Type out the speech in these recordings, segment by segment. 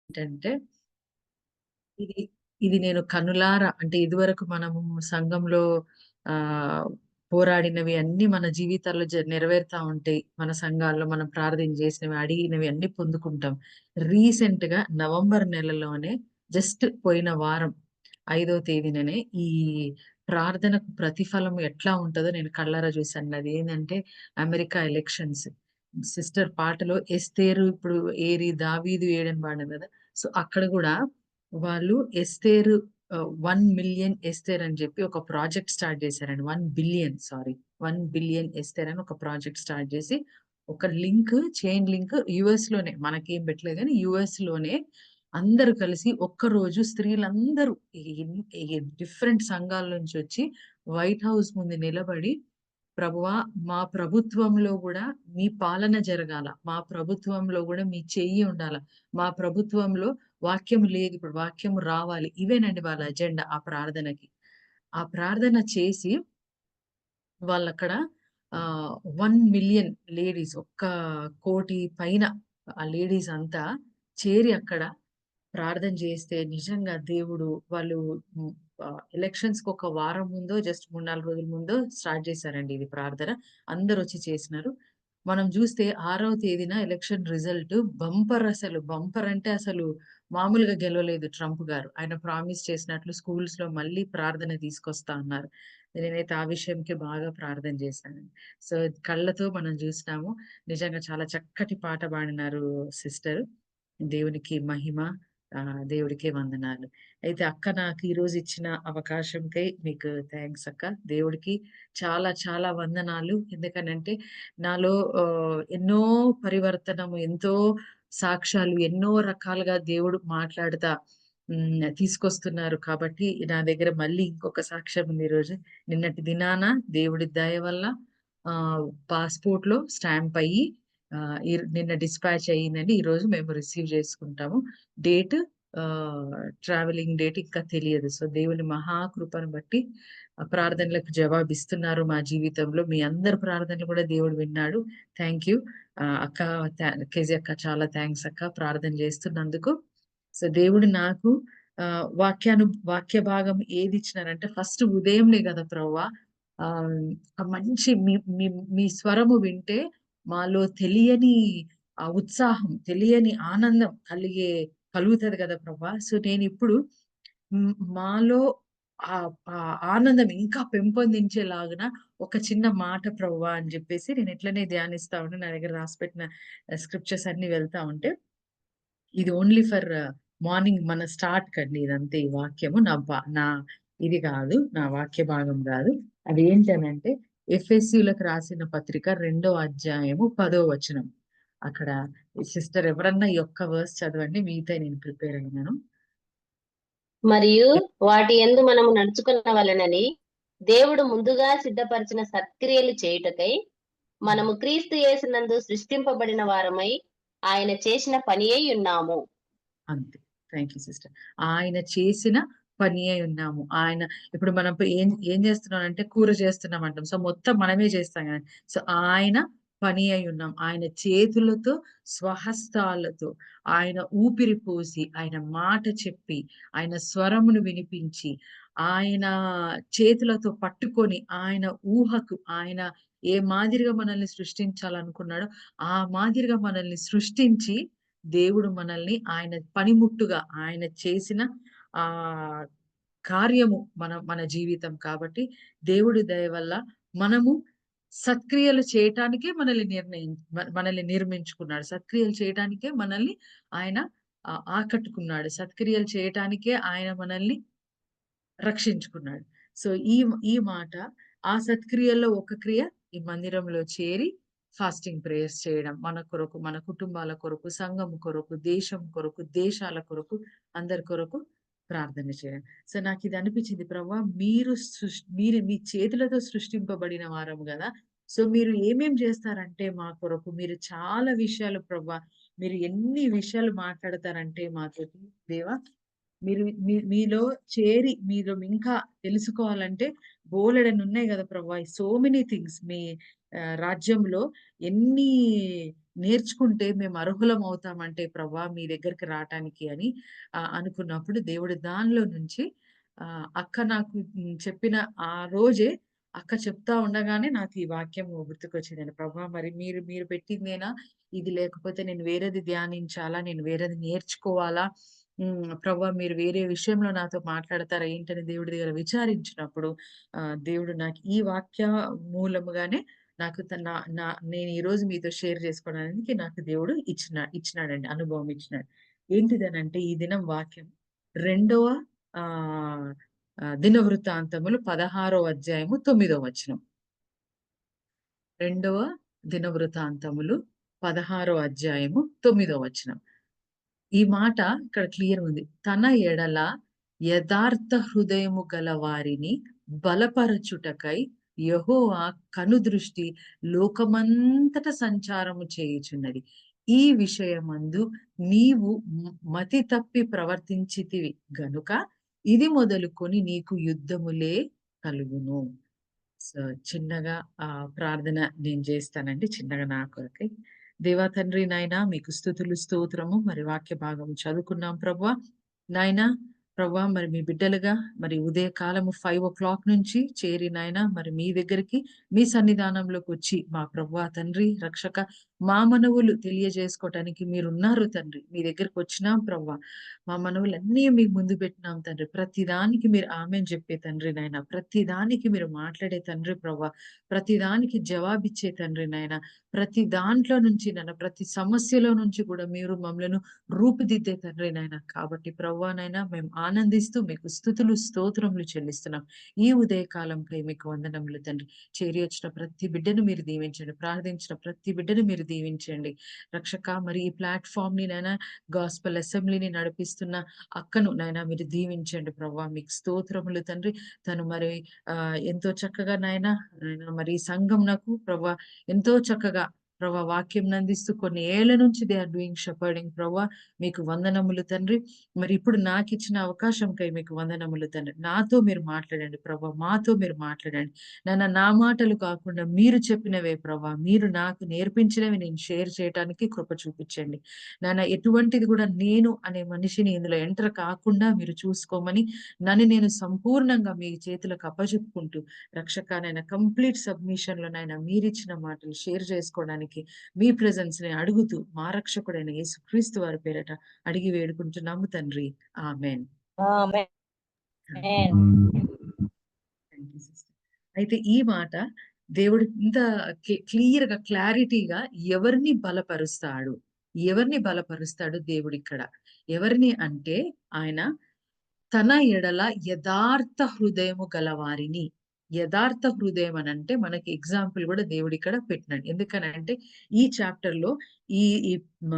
ఏంటంటే ఇది ఇది నేను కనులారా అంటే ఇదివరకు మనము సంఘంలో ఆహ్, పోరాడినవి అన్నీ మన జీవితాల్లో నెరవేరుతా ఉంటాయి. మన సంఘాల్లో మనం ప్రార్థన చేసినవి, అడిగినవి అన్నీ పొందుకుంటాం. రీసెంట్‌గా నవంబర్ నెలలోనే జస్ట్ పోయిన వారం 5వ తేదీననే ఈ ప్రార్థనకు ప్రతిఫలం ఎట్లా ఉంటదో నేను కళ్ళారా చూసాను. అదేందంటే అమెరికా ఎలక్షన్స్. సిస్టర్ పాటలో ఎస్తేరు ఇప్పుడు ఏరి దావీదు ఏడని పాడాం గదా! సో, అక్కడ గూడా వాళ్ళు ఎస్తేరు 1,000,000 ఎస్తేర్ అని చెప్పి ఒక ప్రాజెక్ట్ స్టార్ట్ చేశారండి. 1,000,000,000 సారీ. 1,000,000,000 ఎస్తేర్ అని ఒక ప్రాజెక్ట్ స్టార్ట్ చేసి, ఒక లింక్ చైన్ లింక్ యూఎస్‌లోనే మనకేం పెట్టలేదు గానీ యూఎస్‌లోనే అందరూ కలిసి ఒక్కరోజు స్త్రీలందరూ డిఫరెంట్ సంఘాల నుంచొచ్చి వైట్ హౌస్ ముందు నిలబడి, ప్రభువా! మా ప్రభుత్వంలో గూడా మీ పాలన జరగాల. మా ప్రభుత్వంలో గూడా మీ చెయ్యి ఉండాల. మా ప్రభుత్వంలో వాక్యం లేదు. ఇప్పుడు వాక్యం రావాలి. ఇవేనండి వాళ్ళ అజెండా ఆ ప్రార్థనకి. ఆ ప్రార్థన చేసి వాళ్ళక్కడ 1,000,000 లేడీస్ ఒక్క 1,00,00,000 పైన ఆ లేడీస్ అంతా చేరి అక్కడ ప్రార్థన చేస్తే నిజంగా దేవుడు వాళ్ళు హ్మ్. ఎలక్షన్స్‌కి ఒక వారం ముందో జస్ట్ 3, 4 రోజుల ముందో స్టార్ట్ చేశారండి ఇది ప్రార్థన. అందరొచ్చి చేసినారు. మనం జూస్తే 6వ తేదీన ఎలక్షన్ రిజల్ట్ బంపర్ అసలు. బంపర్ అంటే అసలు మామూలుగా గెలవలేదు ట్రంప్ గారు. ఆయన ప్రామిస్ చేసినట్లు స్కూల్స్‌లో మళ్ళీ ప్రార్థన తీసుకొస్తా అన్నారు. నేనైతే ఆ విషయంకే బాగా ప్రార్థన చేశానండి. సో, కళ్ళతో మనం జూసినాము. నిజంగా చాలా చక్కటి పాట పాడినారు సిస్టర్. దేవునికి మహిమ. దేవుడికే వందనాలు. అయితే అక్క నాకు ఈరోజు ఇచ్చిన అవకాశంకై మీకు థాంక్స్ అక్క. దేవుడికి చాలా చాలా వందనాలు. ఎందుకనంటే నాలో ఎన్నో పరివర్తనము, ఎంతో సాక్ష్యాలు, ఎన్నో రకాలుగా దేవుడు మాట్లాడుతా తీసుకొస్తున్నారు కాబట్టి నా దగ్గర మళ్ళీ ఇంకొక సాక్ష్యం ఉంది ఈరోజు. నిన్నటి దినాన దేవుడి దయ వల్ల పాస్‌పోర్ట్‌లో స్టాంప్ అయ్యి నిన్న డిస్పాచ్ అయిందండి. ఈరోజు మేము రిసీవ్ చేసుకుంటాము. డేట్ ట్రావెలింగ్ డేట్ ఇంకా తెలియదు. సో, దేవుని మహాకృపను బట్టి ప్రార్థనలకు జవాబిస్తున్నారు మా జీవితంలో. మీ అందరి ప్రార్థనలు కూడా దేవుడు విన్నాడు. Thank you. అక్క కేజీ అక్క చాలా థాంక్స్ అక్క ప్రార్థన చేస్తున్నందుకు. సో, దేవుడు నాకు వాక్య భాగం ఏదిచ్చినారంటే ఫస్ట్ ఉదయంనే గదా ప్రభువా! ఒక మంచి మీ మీ మీ స్వరము వింటే మాలో తెలియని ఉత్సాహం, తెలియని ఆనందం కలుగుతది గదా ప్రభా! సో, నేనిప్పుడు మాలో ఆ ఆనందం ఇంకా పెంపొందించేలాగున ఒక చిన్న మాట ప్రభువా అని జెప్పేసి నేను ఇట్లనే ధ్యానిస్తా ఉంటే నా దగ్గర రాసిపెట్టిన స్క్రిప్చర్స్ అన్నీ వెళ్తా ఉంటే ఇది ఓన్లీ ఫర్ మార్నింగ్ మన స్టార్ట్‌కండి ఇదంతే ఈ వాక్యము. నా ఇది గాదు. నా వాక్య భాగం గాదు. అదేంటనంటే ఎఫెసీయులకు రాసిన పత్రిక 2వ అధ్యాయము 10వ వచనం. అక్కడ సిస్టర్ ఎవరన్నా ఈ ఒక్క వర్స్ చదవండి. మిగతాయి నేను ప్రిపేర్ అయినాను. మరియు వాటి యందు మనము నడుచుకొనవలెనని దేవుడు ముందుగా సిద్ధపరిచిన సత్క్రియలు చేయుటకై మనము క్రీస్తు యేసునందు సృష్టింపబడిన వారమై ఆయన చేసిన పని అయి ఉన్నాము. అంతే. Thank you sister. ఆయన చేసిన పని అయి ఉన్నాము. ఆయన ఇప్పుడు మనం ఏం ఏం చేస్తున్నామంటే కూర చేస్తున్నామంటాం. సో, మొత్తం మనమే చేస్తాం గదా! సో, ఆయన పని అయి ఉన్నాం. ఆయన చేతులతో, స్వహస్తాలతో, ఆయన ఊపిరి పోసి, ఆయన మాట చెప్పి, ఆయన స్వరమును వినిపించి, ఆయన చేతులతో పట్టుకొని, ఆయన ఊహకు ఆయన ఏ మాదిరిగా మనల్ని సృష్టించాలనుకున్నాడో, ఆ మాదిరిగా మనల్ని సృష్టించి దేవుడు మనల్ని ఆయన పనిముట్టుగా ఆయన చేసిన ఆహ్, కార్యము మన జీవితం కాబట్టి దేవుడి దయ వల్ల మనము సత్క్రియలు చేయటానికే మనల్ని నిర్మించుకున్నాడు. సత్క్రియలు చేయటానికే మనల్ని ఆయన ఆకట్టుకున్నాడు. సత్క్రియలు చేయటానికే ఆయన మనల్ని రక్షించుకున్నాడు. సో, ఈ మాట ఆ సత్క్రియల్లో ఒక క్రియ ఈ మందిరంలో చేరి ఫాస్టింగ్ ప్రేయర్స్ చేయడం. మన కొరకు, మన కుటుంబాల కొరకు, సంఘం కొరకు, దేశం కొరకు, దేశాల కొరకు, అందరి కొరకు ప్రార్థన చేయడం. సో, నాకిది అనిపించింది ప్రభువా మీరు మీ చేతులతో సృష్టింపబడిన వారము గదా! సో, మీరు ఏమేం చేస్తారంటే మా కొరకు మీరు చాలా విషయాలు ప్రభువా, మీరు ఎన్ని విషయాలు మాట్లాడతారంటే మాతోటి దేవా మీరు మీలో చేరి మీలో ఇంకా తెలుసుకోవాలంటే బోలెడన్నున్నాయి గదా ప్రభువా! సో మెనీ థింగ్స్ మీ రాజ్యంలో ఎన్ని నేర్చుకుంటే మేము అర్హులం అవుతామంటే ప్రభా మీ దగ్గరికి రావటానికి అని అనుకున్నప్పుడు దేవుడు దానిలో నుంచి అక్క నాకు చెప్పిన ఆ రోజే అక్క చెప్తా ఉండగానే నాకు ఈ వాక్యం గుర్తుకొచ్చిందండి. ప్రభా మరి మీరు మీరు పెట్టిందేనా? ఇది లేకపోతే నేను వేరేది ధ్యానించాలా? నేను వేరేది నేర్చుకోవాలా? ప్రభా మీరు వేరే విషయంలో నాతో మాట్లాడతారా ఏంటని దేవుడి దగ్గర విచారించినప్పుడు దేవుడు నాకు ఈ వాక్య మూలముగానే నాకు త నా నా నేను ఈరోజు మీతో షేర్ చేసుకోవడానికి నాకు దేవుడు ఇచ్చినాడండి. అనుభవం ఇచ్చినాడు. ఏంటిదనంటే ఈ దినం వాక్యం రెండవ ఆహ్, దినవృత్తాంతములు 16వ అధ్యాయము 9వ వచనం. రెండవ దినవృత్తాంతములు 16వ అధ్యాయము 9వ వచనం. ఈ మాట ఇక్కడ క్లియర్‌గుంది. తన ఎడల యథార్థ హృదయము గల వారిని బలపరచుటకై యెహోవా కనుదృష్టి లోకమంతట సంచారము చేయుచున్నది. ఈ విషయమందు నీవు మతి తప్పి ప్రవర్తించితివి గనుక ఇది మొదలుకొని నీకు యుద్ధములే కలుగును. సో, చిన్నగా ప్రార్థన నేను జేస్తానండి. చిన్నగా నా కొరకై. దేవా తండ్రి నాయనా మీకు స్తుతులు, స్తోత్రము. మరి వాక్య భాగం చదువుకున్నాం ప్రభువా. నాయనా ప్రభువా మరి మీ బిడ్డలుగా మరి ఉదయకాలము 5:00 నుంచి చేరి నాయనా మరి మీ దగ్గరికి మీ సన్నిధానంలోకొచ్చి మా ప్రభువా తండ్రి రక్షక మా మనవులు తెలియజేసుకోవటానికి మీరున్నారు తండ్రి. మీ దగ్గరకొచ్చినాం ప్రభువా. మా మనవులన్నీ మీ ముందు పెట్టినాం తండ్రి. ప్రతి దానికి మీరు ఆమేన్ చెప్పే తండ్రి నాయన. ప్రతి దానికి మీరు మాట్లాడే తండ్రి ప్రభువా. ప్రతి దానికి జవాబిచ్చే తండ్రి నాయన. ప్రతి దాంట్లో నుంచి నాయన ప్రతి సమస్యలో నుంచి కూడా మీరు మమ్మలను రూపుదిద్దే తండ్రి నాయన. కాబట్టి ప్రభువా నాయన మేము ఆనందిస్తూ మీకు స్తుతులు, స్తోత్రములు చెల్లిస్తున్నాం. ఈ ఉదయ కాలంకై మీకు వందనములు తండ్రి. చేరి వచ్చిన ప్రతి బిడ్డను మీరు దీవించండి. ప్రార్థించిన ప్రతి బిడ్డను మీరు దీవించండి. రక్షక మరి ఈ ప్లాట్‌ఫార్మ్‌ని నాయన గాస్పెల్ అసెంబ్లీని నడిపిస్తున్న అక్కను నాయన మీరు దీవించండి ప్రభా. మీకు స్తోత్రములు తండ్రి. తను మరి ఎంతో చక్కగా నాయన మరి ఈ సంఘం నాకు ప్రభా ఎంతో చక్కగా ప్రభా వాక్యం అందిస్తూ కొన్ని ఏళ్ల నుంచి దే ఆర్ డూయింగ్ షెపర్డింగ్ ప్రభా. మీకు వందనములు తండ్రి. మరి ఇప్పుడు నాకిచ్చిన అవకాశంకై మీకు వందనములు తండ్రి. నాతో మీరు మాట్లాడండి ప్రభా. మాతో మీరు మాట్లాడండి. నా మాటలు కాకుండా మీరు చెప్పినవే ప్రభా. మీరు నాకు నేర్పించినవి నేను షేర్ చేయటానికి కృప చూపించండి. ఎటువంటిది కూడా నేను అనే మనిషిని ఇందులో ఎంటర్ కాకుండా మీరు చూసుకోమని నన్ను నేను సంపూర్ణంగా మీ చేతులకు అప్పజెప్పుకుంటూ రక్షక కంప్లీట్ సబ్మిషన్‌లో మీరిచ్చిన మాటలు షేర్ చేసుకోవడానికి మీ ప్రెజెన్స్‌ని అడుగుతూ మా రక్షకుడైన యేసుక్రీస్తు వారి పేరట అడిగి వేడుకుంటున్నాము తండ్రి. Amen. Amen. Thank you sister. అయితే ఈ మాట దేవుడు ఇంత క్లియర్‌గా క్లారిటీగా ఎవరిని బలపరుస్తాడు? ఎవరిని బలపరుస్తాడు దేవుడిక్కడ? ఎవరిని అంటే ఆయన తన ఎడల యథార్థ హృదయము గలవారిని. యథార్థ హృదయం అనంటే మనకి ఎగ్జాంపుల్ గూడా దేవుడిక్కడ పెట్టినాడు. ఎందుకనంటే ఈ చాప్టర్‌లో ఈ ఈ మ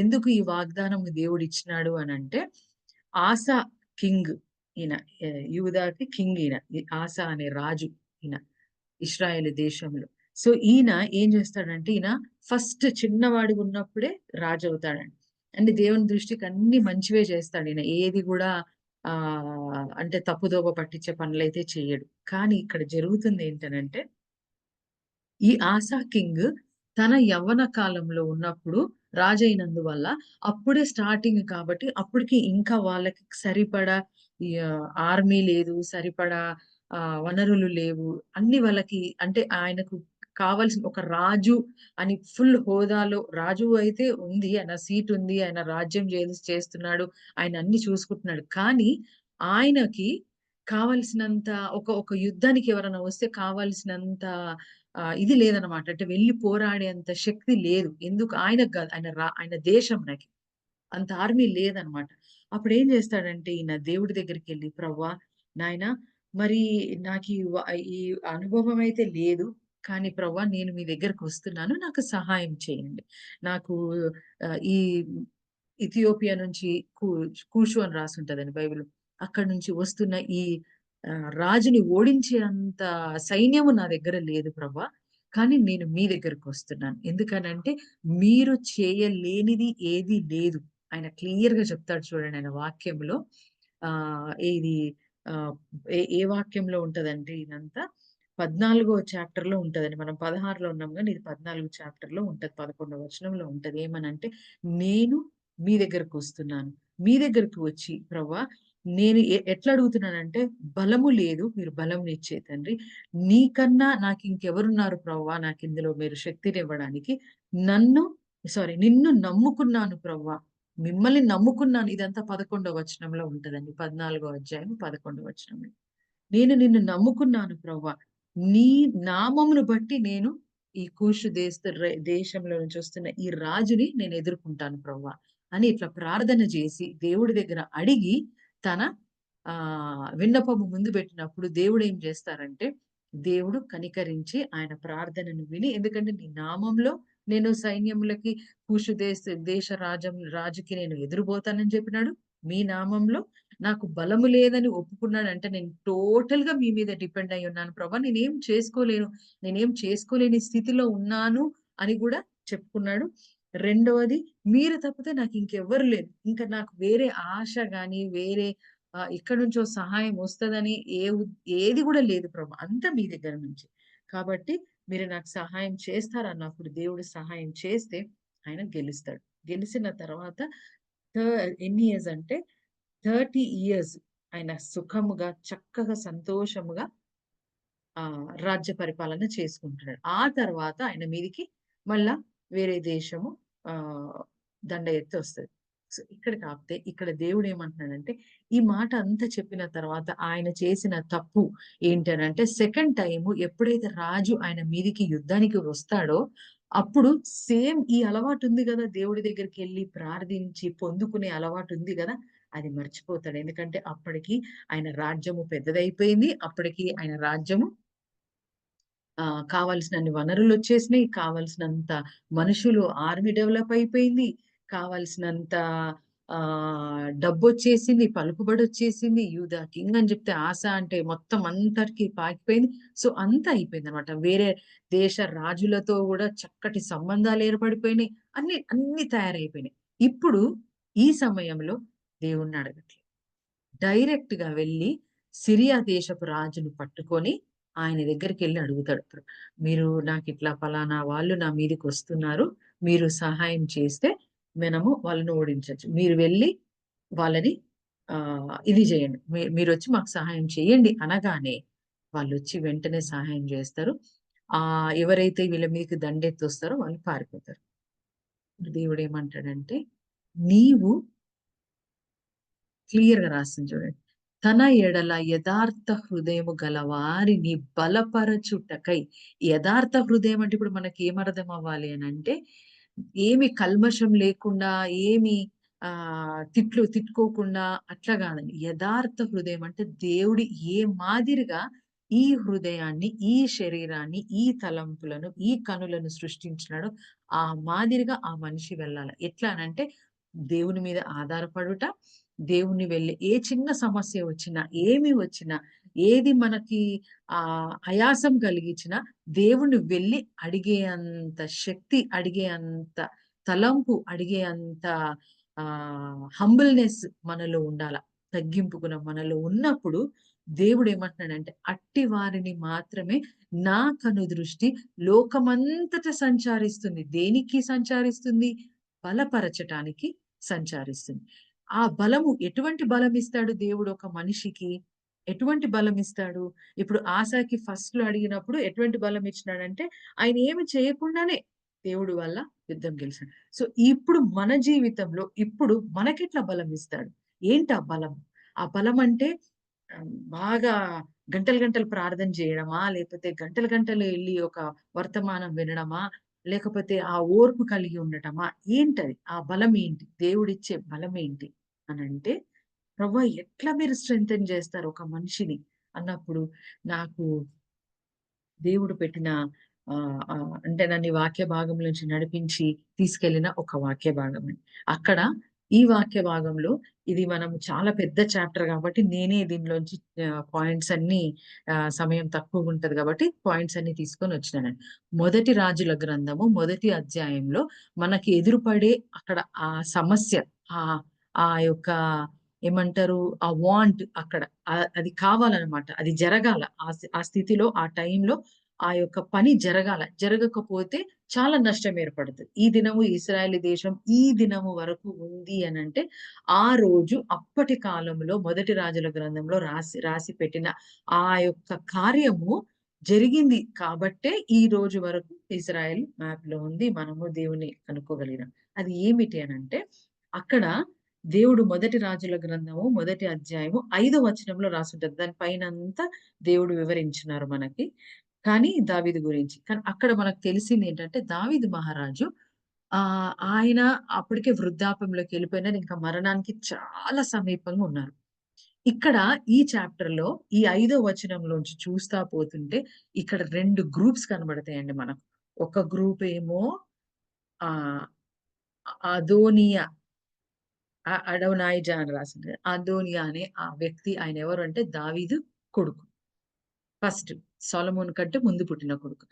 ఎందుకు ఈ వాగ్దానం దేవుడిచ్చినాడు అనంటే ఆసా కింగ్ ఈయన యూదాకి కింగ్ ఈయన. ఆసా అనే రాజు ఈయన ఇశ్రాయేలు దేశంలో. సో, ఈయన ఏం చేస్తాడంటే ఈయన ఫస్ట్ చిన్నవాడిగున్నప్పుడే రాజవుతాడండి. అంటే దేవుని దృష్టికి అన్నీ మంచివే చేస్తాడు ఈయన. ఏది గూడా అంటే తప్పుదోవ పట్టించే పనులైతే చెయ్యడు. కానీ ఇక్కడ జరుగుతుందేంటనంటే ఈ ఆసా కింగ్ తన యవ్వన కాలంలో ఉన్నప్పుడు రాజైనందువల్ల అప్పుడే స్టార్టింగ్ కాబట్టి అప్పటికి ఇంకా వాళ్ళకి సరిపడా ఆర్మీ లేదు. సరిపడా వనరులు లేవు. అన్ని వాళ్ళకి అంటే ఆయనకు కావాల్సిన ఒక రాజు అని ఫుల్ హోదాలో రాజు అయితే ఉంది. ఆయన సీట్ ఉంది. ఆయన రాజ్యం చేస్తున్నాడు. ఆయన అన్ని చూసుకుంటున్నాడు. కానీ ఆయనకి కావాల్సినంత ఒక యుద్ధానికి ఎవరైనా వస్తే కావాల్సినంత ఇది లేదనమాట. అంటే వెళ్లి పోరాడేంత శక్తి లేదు. ఎందుకు ఆయనకు గాదు. ఆయన దేశంకి. అంత ఆర్మీ లేదనమాట. అప్పుడేం జేస్తాడంటే ఈయన దేవుడి దగ్గరికెళ్ళి "ప్రవ్వా నాయనా మరి నాకీ ఈ అనుభవం అయితే లేదు. కానీ ప్రవ్వా నేను మీ దగ్గరకొస్తున్నాను. నాకు సహాయం చేయండి. నాకు ఈ ఇథియోపియా నుంచి కు కూషు అని రాసుంటదండి బైబిల్‌లో. అక్కడి నుంచి వస్తున్న ఈ రాజుని ఓడించే అంత సైన్యము నా దగ్గర లేదు ప్రభా! కానీ నేను మీ దగ్గరకొస్తున్నాను. ఎందుకనంటే మీరు చేయలేనిది ఏది లేదు. ఆయన క్లియర్‌గా చెప్తాడు చూడండి ఆయన వాక్యంలో. ఇది ఆహ్, ఏ ఏ వాక్యంలో ఉంటదంటే ఇదంతా 14వ చాప్టర్‌లో ఉంటదండి. మనం 16లో ఉన్నాం గానీ, ఇది 14 చాప్టర్‌లో ఉంటది. 11వ వచనంలో ఉంటది. ఏమనంటే, నేను మీ దగ్గరకొస్తున్నాను. మీ దగ్గరికి వచ్చి ప్రవ్వా నేను ఎట్లా అడుగుతున్నానంటే, బలము లేదు. మీరు బలంనిచ్చే తండ్రి. నీకన్నా నాకింకెవరున్నారు ప్రవ్వా నాకిందులో మీరు శక్తినివ్వడానికి. నన్ను నిన్ను నమ్ముకున్నాను ప్రవ్వా. మిమ్మల్ని నమ్ముకున్నాను. ఇదంతా 11వ వచనంలో ఉంటదండి. 14 అధ్యాయం 11వ వచనంలో. నేను నిన్ను నమ్ముకున్నాను ప్రవ్వా. నీ నామమును బట్టి నేను ఈ కూషు దేశంలో నుంచి వస్తున్న ఈ రాజుని నేను ఎదుర్కొంటాను ప్రవ్వా అని ఇట్లా ప్రార్థన చేసి దేవుడి దగ్గర అడిగి తన విన్నపము ముందు పెట్టినప్పుడు దేవుడు ఏం చేస్తారంటే దేవుడు కనికరించి ఆయన ప్రార్థనను విని ఎందుకంటే నీ నామంలో నేను సైన్యములకి కూషు దేశ రాజుకి నేను ఎదురుబోతానని చెప్పినాడు. మీ నామంలో నాకు బలము లేదని ఒప్పుకున్నాడంటే నేను టోటల్‌గా మీ మీద డిపెండ్ అయ్యి ఉన్నాను ప్రభా! నేనేం చేసుకోలేను. నేనేం చేసుకోలేని స్థితిలో ఉన్నాను అని గూడా చెప్పుకున్నాడు. రెండవది మీరు తప్పితే నాకింకెవ్వరు లేరు. ఇంక నాకు వేరే ఆశ గాని, వేరే ఎక్కడి నుంచో సహాయం వస్తదని ఏది గూడా లేదు ప్రభా! అంతా మీ దగ్గర నుంచి. కాబట్టి మీరు నాకు సహాయం చేస్తారన్నప్పుడు దేవుడు సహాయం చేస్తే ఆయన గెలుస్తాడు. గెలిసిన తర్వాత ఎన్ని ఇయర్స్ అంటే 30 ఇయర్స్ ఆయన సుఖముగా, చక్కగా, సంతోషముగా రాజ్య పరిపాలన చేసుకుంటున్నాడు. ఆ తర్వాత ఆయన మీదికి మళ్ళా వేరే దేశము ఆహ్, దండ ఎత్తి వస్తది. సో, ఇక్కడికి ఆపితే ఇక్కడ దేవుడేమంటున్నాడంటే, ఈ మాట అంతా చెప్పిన తర్వాత ఆయన చేసిన తప్పు ఏంటనంటే, సెకండ్ టైము ఎప్పుడైతే రాజు ఆయన మీదికి యుద్ధానికి వస్తాడో, అప్పుడు సేమ్ ఈ అలవాటుంది గదా! దేవుడి దగ్గరికెళ్లి ప్రార్థించి పొందుకునే అలవాటుంది గదా! అది మర్చిపోతాడు. ఎందుకంటే అప్పటికి ఆయన రాజ్యము పెద్దదైపోయింది. అప్పటికి ఆయన రాజ్యము కావాల్సినన్ని వనరులొచ్చేసినాయి. కావాల్సినంత మనుషులు ఆర్మీ డెవలప్ అయిపోయింది. కావాల్సినంత డబ్బొచ్చేసింది. పలుకుబడొచ్చేసింది. యూదా కింగ్ అని జెప్తే ఆస అంటే మొత్తం అంతటికి పాకిపోయింది. సో, అంతా అయిపోయిందనమాట. వేరే దేశ రాజులతో గూడా చక్కటి సంబంధాలు ఏర్పడిపోయినాయి. అన్నీ తయారైపోయినాయి. ఇప్పుడు ఈ సమయంలో దేవుడిని అడగట్లేదు. డైరెక్ట్‌గా వెళ్లి సిరియా దేశపు రాజును పట్టుకొని ఆయన దగ్గరికెళ్లి అడుగుతాడు. మీరు నాకిట్లా పలానా వాళ్ళు నా మీదకొస్తున్నారు. మీరు సహాయం చేస్తే మనము వాళ్ళని ఓడించొచ్చు. మీరు వెళ్లి వాళ్ళని ఇది జేయండి. మీరొచ్చి మాకు సహాయం చేయండి అనగానే వాళ్ళొచ్చి వెంటనే సహాయం జేస్తారు. ఎవరైతే వీళ్ళ మీదకి దండెత్తొస్తారో వాళ్ళు పారిపోతారు. దేవుడేమంటాడంటే, నీవు క్లియర్‌గా రాసింది చూడండి. తన ఎడల యథార్థ హృదయము గలవారిని బలపరచుటకై యథార్థ హృదయం అంటే ఇప్పుడు మనకేమర్థం అవ్వాలి అనంటే, ఏమి కల్మషం లేకుండా, ఏమి తిట్టుకోకుండా అట్లా గాదండి. యథార్థ హృదయం అంటే దేవుడు ఏ మాదిరిగా ఈ హృదయాన్ని, ఈ శరీరాన్ని, ఈ తలంపులను, ఈ కనులను సృష్టించినాడో, ఆ మాదిరిగా ఆ మనిషి వెళ్ళాల. ఎట్లా అనంటే, దేవుని మీద ఆధారపడుట, దేవుణ్ణి వెళ్లి ఏ చిన్న సమస్య వచ్చినా, ఏమి వచ్చినా, ఏది మనకి ఆయాసం కలిగించినా దేవుణ్ణి వెళ్లి అడిగే అంత శక్తి, అడిగే అంత తలంపు, అడిగే అంత హంబుల్‌నెస్ మనలో ఉండాల. తగ్గింపు గుణం మనలో ఉన్నప్పుడు దేవుడేమంటున్నాడంటే, అట్టి వారిని మాత్రమే నా కనుదృష్టి లోకమంతట సంచారిస్తుంది. దేనికి సంచారిస్తుంది? బలపరచటానికి సంచారిస్తుంది. ఆ బలము ఎటువంటి బలమిస్తాడు దేవుడు ఒక మనిషికి? ఎటువంటి బలమిస్తాడు? ఇప్పుడు ఆసాకి ఫస్ట్‌లో అడిగినప్పుడు ఎటువంటి బలమిచ్చినాడంటే, ఆయన ఏమి చేయకుండానే దేవుడి వల్ల యుద్ధం గెలిసాడు. సో, ఇప్పుడు మన జీవితంలో ఇప్పుడు మనకెట్లా బలమిస్తాడు? ఏంటా బలం? ఆ బలమంటే బాగా గంటలు గంటలు ప్రార్థన చేయడమా? లేకపోతే గంటలు గంటలు ఎళ్లి ఒక వర్తమానం వినడమా? లేకపోతే ఆ ఓర్పు కలిగి ఉండటమా? ఏంటది? ఆ బలమేంటి? దేవుడిచ్చే బలమేంటి? అనంటే, ప్రభువా ఎట్లా మీరు స్ట్రెంథెన్ చేస్తారు ఒక మనిషిని అన్నప్పుడు, నాకు దేవుడు పెట్టిన అంటే నన్ను ఈ వాక్య భాగంలో నుంచి నడిపించి తీసుకెళ్ళిన ఒక వాక్య భాగం అండి. అక్కడ ఈ వాక్య భాగంలో ఇది మనం చాలా పెద్ద చాప్టర్ కాబట్టి నేనే దీనిలోంచి పాయింట్స్ అన్నీ సమయం తక్కువుంటది కాబట్టి పాయింట్స్ అన్నీ తీసుకొనొచ్చినానండి. మొదటి రాజుల గ్రంథము మొదటి అధ్యాయంలో మనకి ఎదురుపడే అక్కడ ఆ సమస్య ఆహ్, ఆ యొక్క ఏమంటారు ఆ వాంట్ అక్కడ అది కావాలన్నమాట. అది జరగాల. ఆ స్థితిలో, ఆ టైంలో ఆ యొక్క పని జరగాల. జరగకపోతే చాలా నష్టం ఏర్పడుతది. ఈ దినము ఇశ్రాయేలు దేశం ఈ దినము వరకు ఉంది అనంటే, ఆ రోజు అప్పటి కాలంలో మొదటి రాజుల గ్రంథంలో రాసి పెట్టిన ఆ యొక్క కార్యము జరిగింది కాబట్టే ఈ రోజు వరకు ఇశ్రాయేల్ మ్యాప్‌లో ఉంది. మనము దేవుని కనుక్కోగలిగినాం. అది ఏమిటి అనంటే, అక్కడ దేవుడు మొదటి రాజుల గ్రంథము మొదటి అధ్యాయము 5వ వచనంలో రాసుంటది. దాని పైనంతా దేవుడు వివరించినారు మనకి. కానీ దావీదు గురించి. కానీ అక్కడ మనకు తెలిసిందేంటంటే దావీదు మహారాజు ఆయన అప్పటికే వృద్ధాప్యంలోకెళ్ళిపోయినారు. ఇంకా మరణానికి చాలా సమీపంగా ఉన్నారు. ఇక్కడ ఈ చాప్టర్‌లో ఈ 5వ వచనంలోంచి చూస్తా పోతుంటే ఇక్కడ 2 గ్రూప్స్ కనబడతాయండి మనకు. ఒక గ్రూప్ ఏమో ఆహ్, అదోనియా అడోనైజా అని రాసింది. అదోనియా అనే ఆ వ్యక్తి ఆయన ఎవరు అంటే దావీదు కొడుకు. ఫస్ట్ సొలొమోన్ కంటే ముందు పుట్టిన కొడుకు.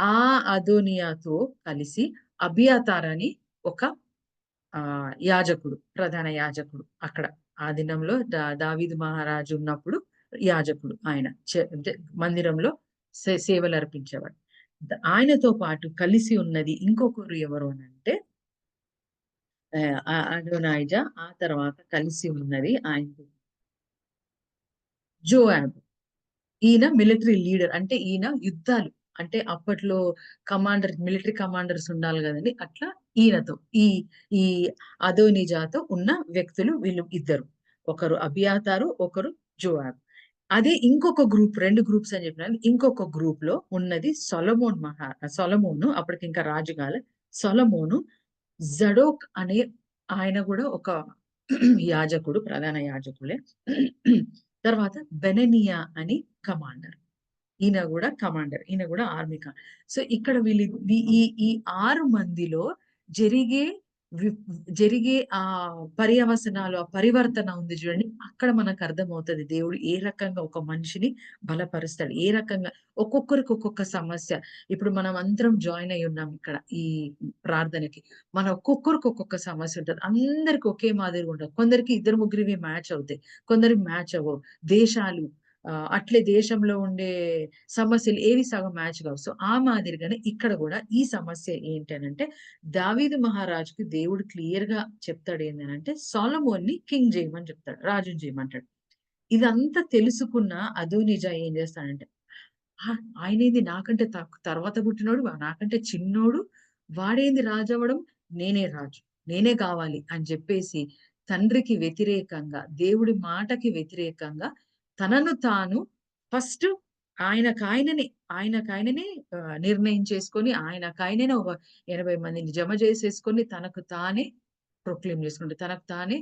ఆ అదోనియాతో కలిసి అబియాతార్ అని ఒక యాజకుడు, ప్రధాన యాజకుడు అక్కడ. ఆ దినంలో దావీదు మహారాజు ఉన్నప్పుడు యాజకుడు ఆయన. అంటే మందిరంలో సేవలర్పించేవాడు. ఆయనతో పాటు కలిసి ఉన్నది ఇంకొకరు ఎవరు అనంటే అడోనైజా ఆ తర్వాత కలిసి ఉన్నది ఆయనతో జోయాబ్. ఈయన మిలిటరీ లీడర్. అంటే ఈయన యుద్ధాలు అంటే అప్పట్లో మిలిటరీ కమాండర్స్ ఉండాలి గదండీ! అట్లా ఈయనతో ఈ ఈ అదోనిజాతో ఉన్న వ్యక్తులు వీళ్ళు ఇద్దరు. ఒకరు అబియాతారు, ఒకరు జోయాబ్. అదే ఇంకొక గ్రూప్ 2 గ్రూప్స్ అని చెప్పినాను. ఇంకొక గ్రూప్‌లో ఉన్నది సొలొమోను అప్పటికింకా రాజు గాలే. సొలొమోను, జడోక్ అనే ఆయన గూడా ఒక యాజకుడు, ప్రధాన యాజకులే. తర్వాత బెననియా అని కమాండర్. ఈయన గూడా కమాండర్. ఈయన గూడా ఆర్మీ సో, ఇక్కడ వీళ్ళు ఈ 6 మందిలో జరిగే వి జరిగే పర్యవసనాలు, ఆ పరివర్తన ఉంది జూడండి. అక్కడ మనకర్థమవుతది దేవుడు ఏ రకంగా ఒక మనిషిని బలపరుస్తాడు. ఏ రకంగా ఒక్కొక్కరికి ఒక్కొక్క సమస్య. ఇప్పుడు మనం అందరం జాయిన్ అయ్యున్నాం ఇక్కడ ఈ ప్రార్థనకి. మన ఒక్కొక్కరికి ఒక్కొక్క సమస్య ఉంటది. అందరికి ఒకే మాదిరిగా ఉండదు. కొందరికి ఇద్దరు ముగ్గురివి మ్యాచ్ అవుతాయి. కొందరికి మ్యాచ్ అవ్వవు. దేశాలు అట్లే దేశంలో ఉండే సమస్యలు ఏవి సగం మ్యాచ్ కావు. సో, ఆ మాదిరిగానే ఇక్కడ గూడా ఈ సమస్య ఏంటనంటే, దావీదు మహారాజుకి దేవుడు క్లియర్‌గా చెప్తాడు ఏందనంటే, సొలొమోన్‌ని కింగ్ జేయమని చెప్తాడు. రాజుని చేయమంటాడు. ఇదంతా తెలుసుకున్న అదోనిజా ఏం చేస్తాడంటే, ఆయనేంది నాకంటే తర్వాత పుట్టినోడు, నాకంటే చిన్నోడు, వాడేంది రాజవ్వడం, నేనే రాజు. నేనే కావాలి అని చెప్పేసి తండ్రికి వ్యతిరేకంగా, దేవుడి మాటకి వ్యతిరేకంగా తనను తాను ఫస్ట్ ఆయనకాయననే, ఆయనకాయననే నిర్ణయం చేసుకొని, ఆయనకాయననే ఒక 80 మందిని జమ చేసేసుకొని, తనకు తానే ప్రొక్లెయిమ్ చేసుకుంటాడు. తనకు తానే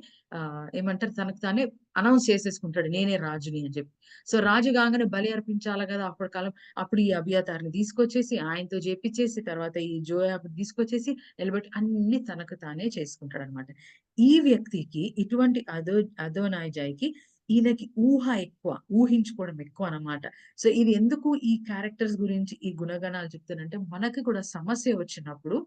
ఏమంటారు? తనకు తానే అనౌన్స్ చేసేసుకుంటాడు. నేనే రాజుని అని చెప్పి. సో, రాజు గాంగానే బలి అర్పించాలా గదా! అప్పటి కాలం. అప్పుడు ఈ అబియాతారుని తీసుకొచ్చేసి, ఆయనతో జేపిచ్చేసి, తర్వాత ఈ జోయాబుని తీసుకొచ్చేసి నిలబెట్టి అన్నీ తనకు తానే చేసుకుంటాడనమాట. ఈ వ్యక్తికి ఇటువంటి అదోనైజాయికి ఈయనకి ఊహ ఎక్కువ. ఊహించుకోవడం ఎక్కువనమాట. సో, ఇది ఎందుకు ఈ క్యారెక్టర్స్ గురించి ఈ గుణగణాలు చెప్తానంటే, మనకి కూడా సమస్య వచ్చినప్పుడు,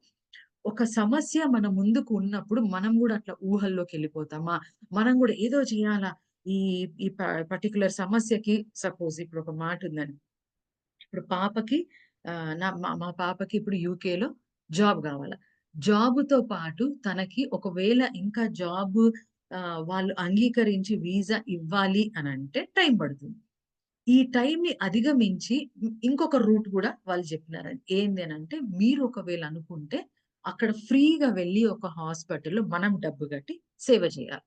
ఒక సమస్య మన ముందుకు ఉన్నప్పుడు మనం గూడా అట్లా ఊహల్లోకెళ్ళిపోతామా? మనం గూడా ఏదో చేయాలా? ఈ ఈ పర్టిక్యులర్ సమస్యకి సపోజ్ ఇప్పుడు ఒక మాటుందండి. ఇప్పుడు పాపకి మా పాపకి ఇప్పుడు యూకేలో జాబ్ గావాల. జాబ్‌తో పాటు తనకి ఒకవేళ ఇంకా జాబ్ వాళ్ళు అంగీకరించి వీసా ఇవ్వాలి అనంటే టైం పడుతుంది. ఈ టైంని అధిగమించి ఇంకొక రూట్ గూడా వాళ్ళు జెప్పినారండి. ఏంది అనంటే మీరు ఒకవేళ అనుకుంటే అక్కడ ఫ్రీగా వెళ్లి ఒక హాస్పిటల్‌లో మనం డబ్బు గట్టి సేవ చేయాలి.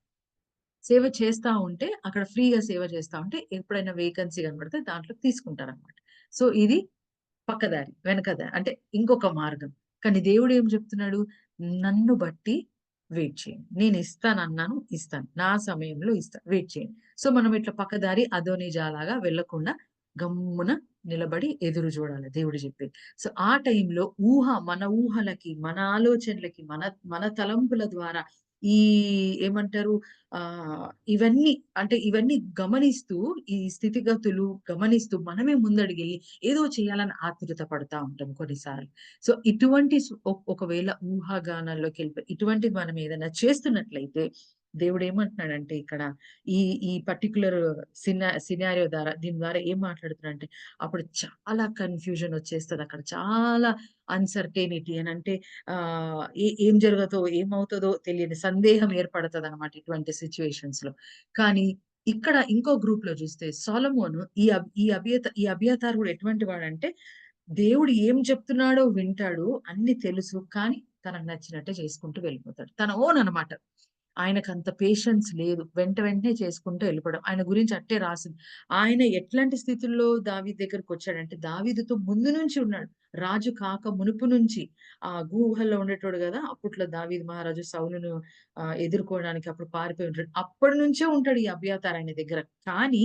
సేవ చేస్తా ఉంటే అక్కడ ఫ్రీగా సేవ చేస్తా ఉంటే ఎప్పుడైనా వేకెన్సీ కనపడితే దాంట్లో తీసుకుంటారనమాట. సో, ఇది పక్కదారి, వెనక దారి. అంటే ఇంకొక మార్గం. కానీ దేవుడేం జెప్తున్నాడు? నన్ను బట్టి వెయిట్ చేయండి. నేనిస్తానన్నాను, ఇస్తాను. నా సమయంలో ఇస్తా. వెయిట్ చేయండి. సో, మనం ఇట్లా పక్కదారి అదోనిజాలాగా వెళ్ళకుండా గమ్మున నిలబడి ఎదురు జూడాలి దేవుడు జెప్పేది. సో, ఆ టైంలో మన ఊహలకి, మన ఆలోచనలకి, మన మన తలంపుల ద్వారా ఈ ఏమంటారు ఇవన్నీ అంటే ఇవన్నీ గమనిస్తూ, ఈ స్థితిగతులు గమనిస్తూ మనమే ముందడుగెళ్ళి ఏదో చేయాలని ఆతురత పడతా ఉంటాం కొన్నిసార్లు. సో, ఇటువంటి ఒకవేళ ఊహాగానాల్లోకెళ్ళిపోయి ఇటువంటిది మనం ఏదైనా చేస్తున్నట్లయితే దేవుడు ఏమంటున్నాడంటే ఇక్కడ ఈ ఈ పర్టిక్యులర్ సినారియో ద్వారా దీని ద్వారా ఏం మాట్లాడుతున్నాడంటే అప్పుడు చాలా కన్‌ఫ్యూజన్ వచ్చేస్తది. అక్కడ చాలా అన్‌సర్టెనిటీ అని అంటే ఏం జరగదో, ఏమవుతదో తెలియని సందేహం ఏర్పడతదనమాట ఇటువంటి సిట్యుయేషన్స్‌లో. కానీ ఇక్కడ ఇంకో గ్రూప్‌లో చూస్తే సొలొమోను ఈ అబ్యాతారు కూడా ఎటువంటి వాడంటే దేవుడు ఏం చెప్తున్నాడో వింటాడు. అన్నీ తెలుసు. కానీ తనకు నచ్చినట్టే చేసుకుంటూ వెళ్ళిపోతాడు. తన ఓన్ అన్నమాట. ఆయనకంత పేషెన్స్ లేదు. వెంటనే చేసుకుంటూ వెళ్ళిపోవడం. ఆయన గురించి అట్టే రాసింది. ఆయన ఎట్లాంటి స్థితుల్లో దావీదు దగ్గరకొచ్చాడంటే, దావీదుతో ముందు నుంచి ఉన్నాడు. రాజు కాక మునుపు నుంచి గుహల్లో ఉండేటోడు గదా! అప్పట్లో దావీదు మహారాజు సౌలును ఎదుర్కోవడానికి అప్పుడు పారిపోయి ఉంటాడు. అప్పటి నుంచే ఉంటాడు ఈ అబ్యాతార్ ఆయన దగ్గర. కానీ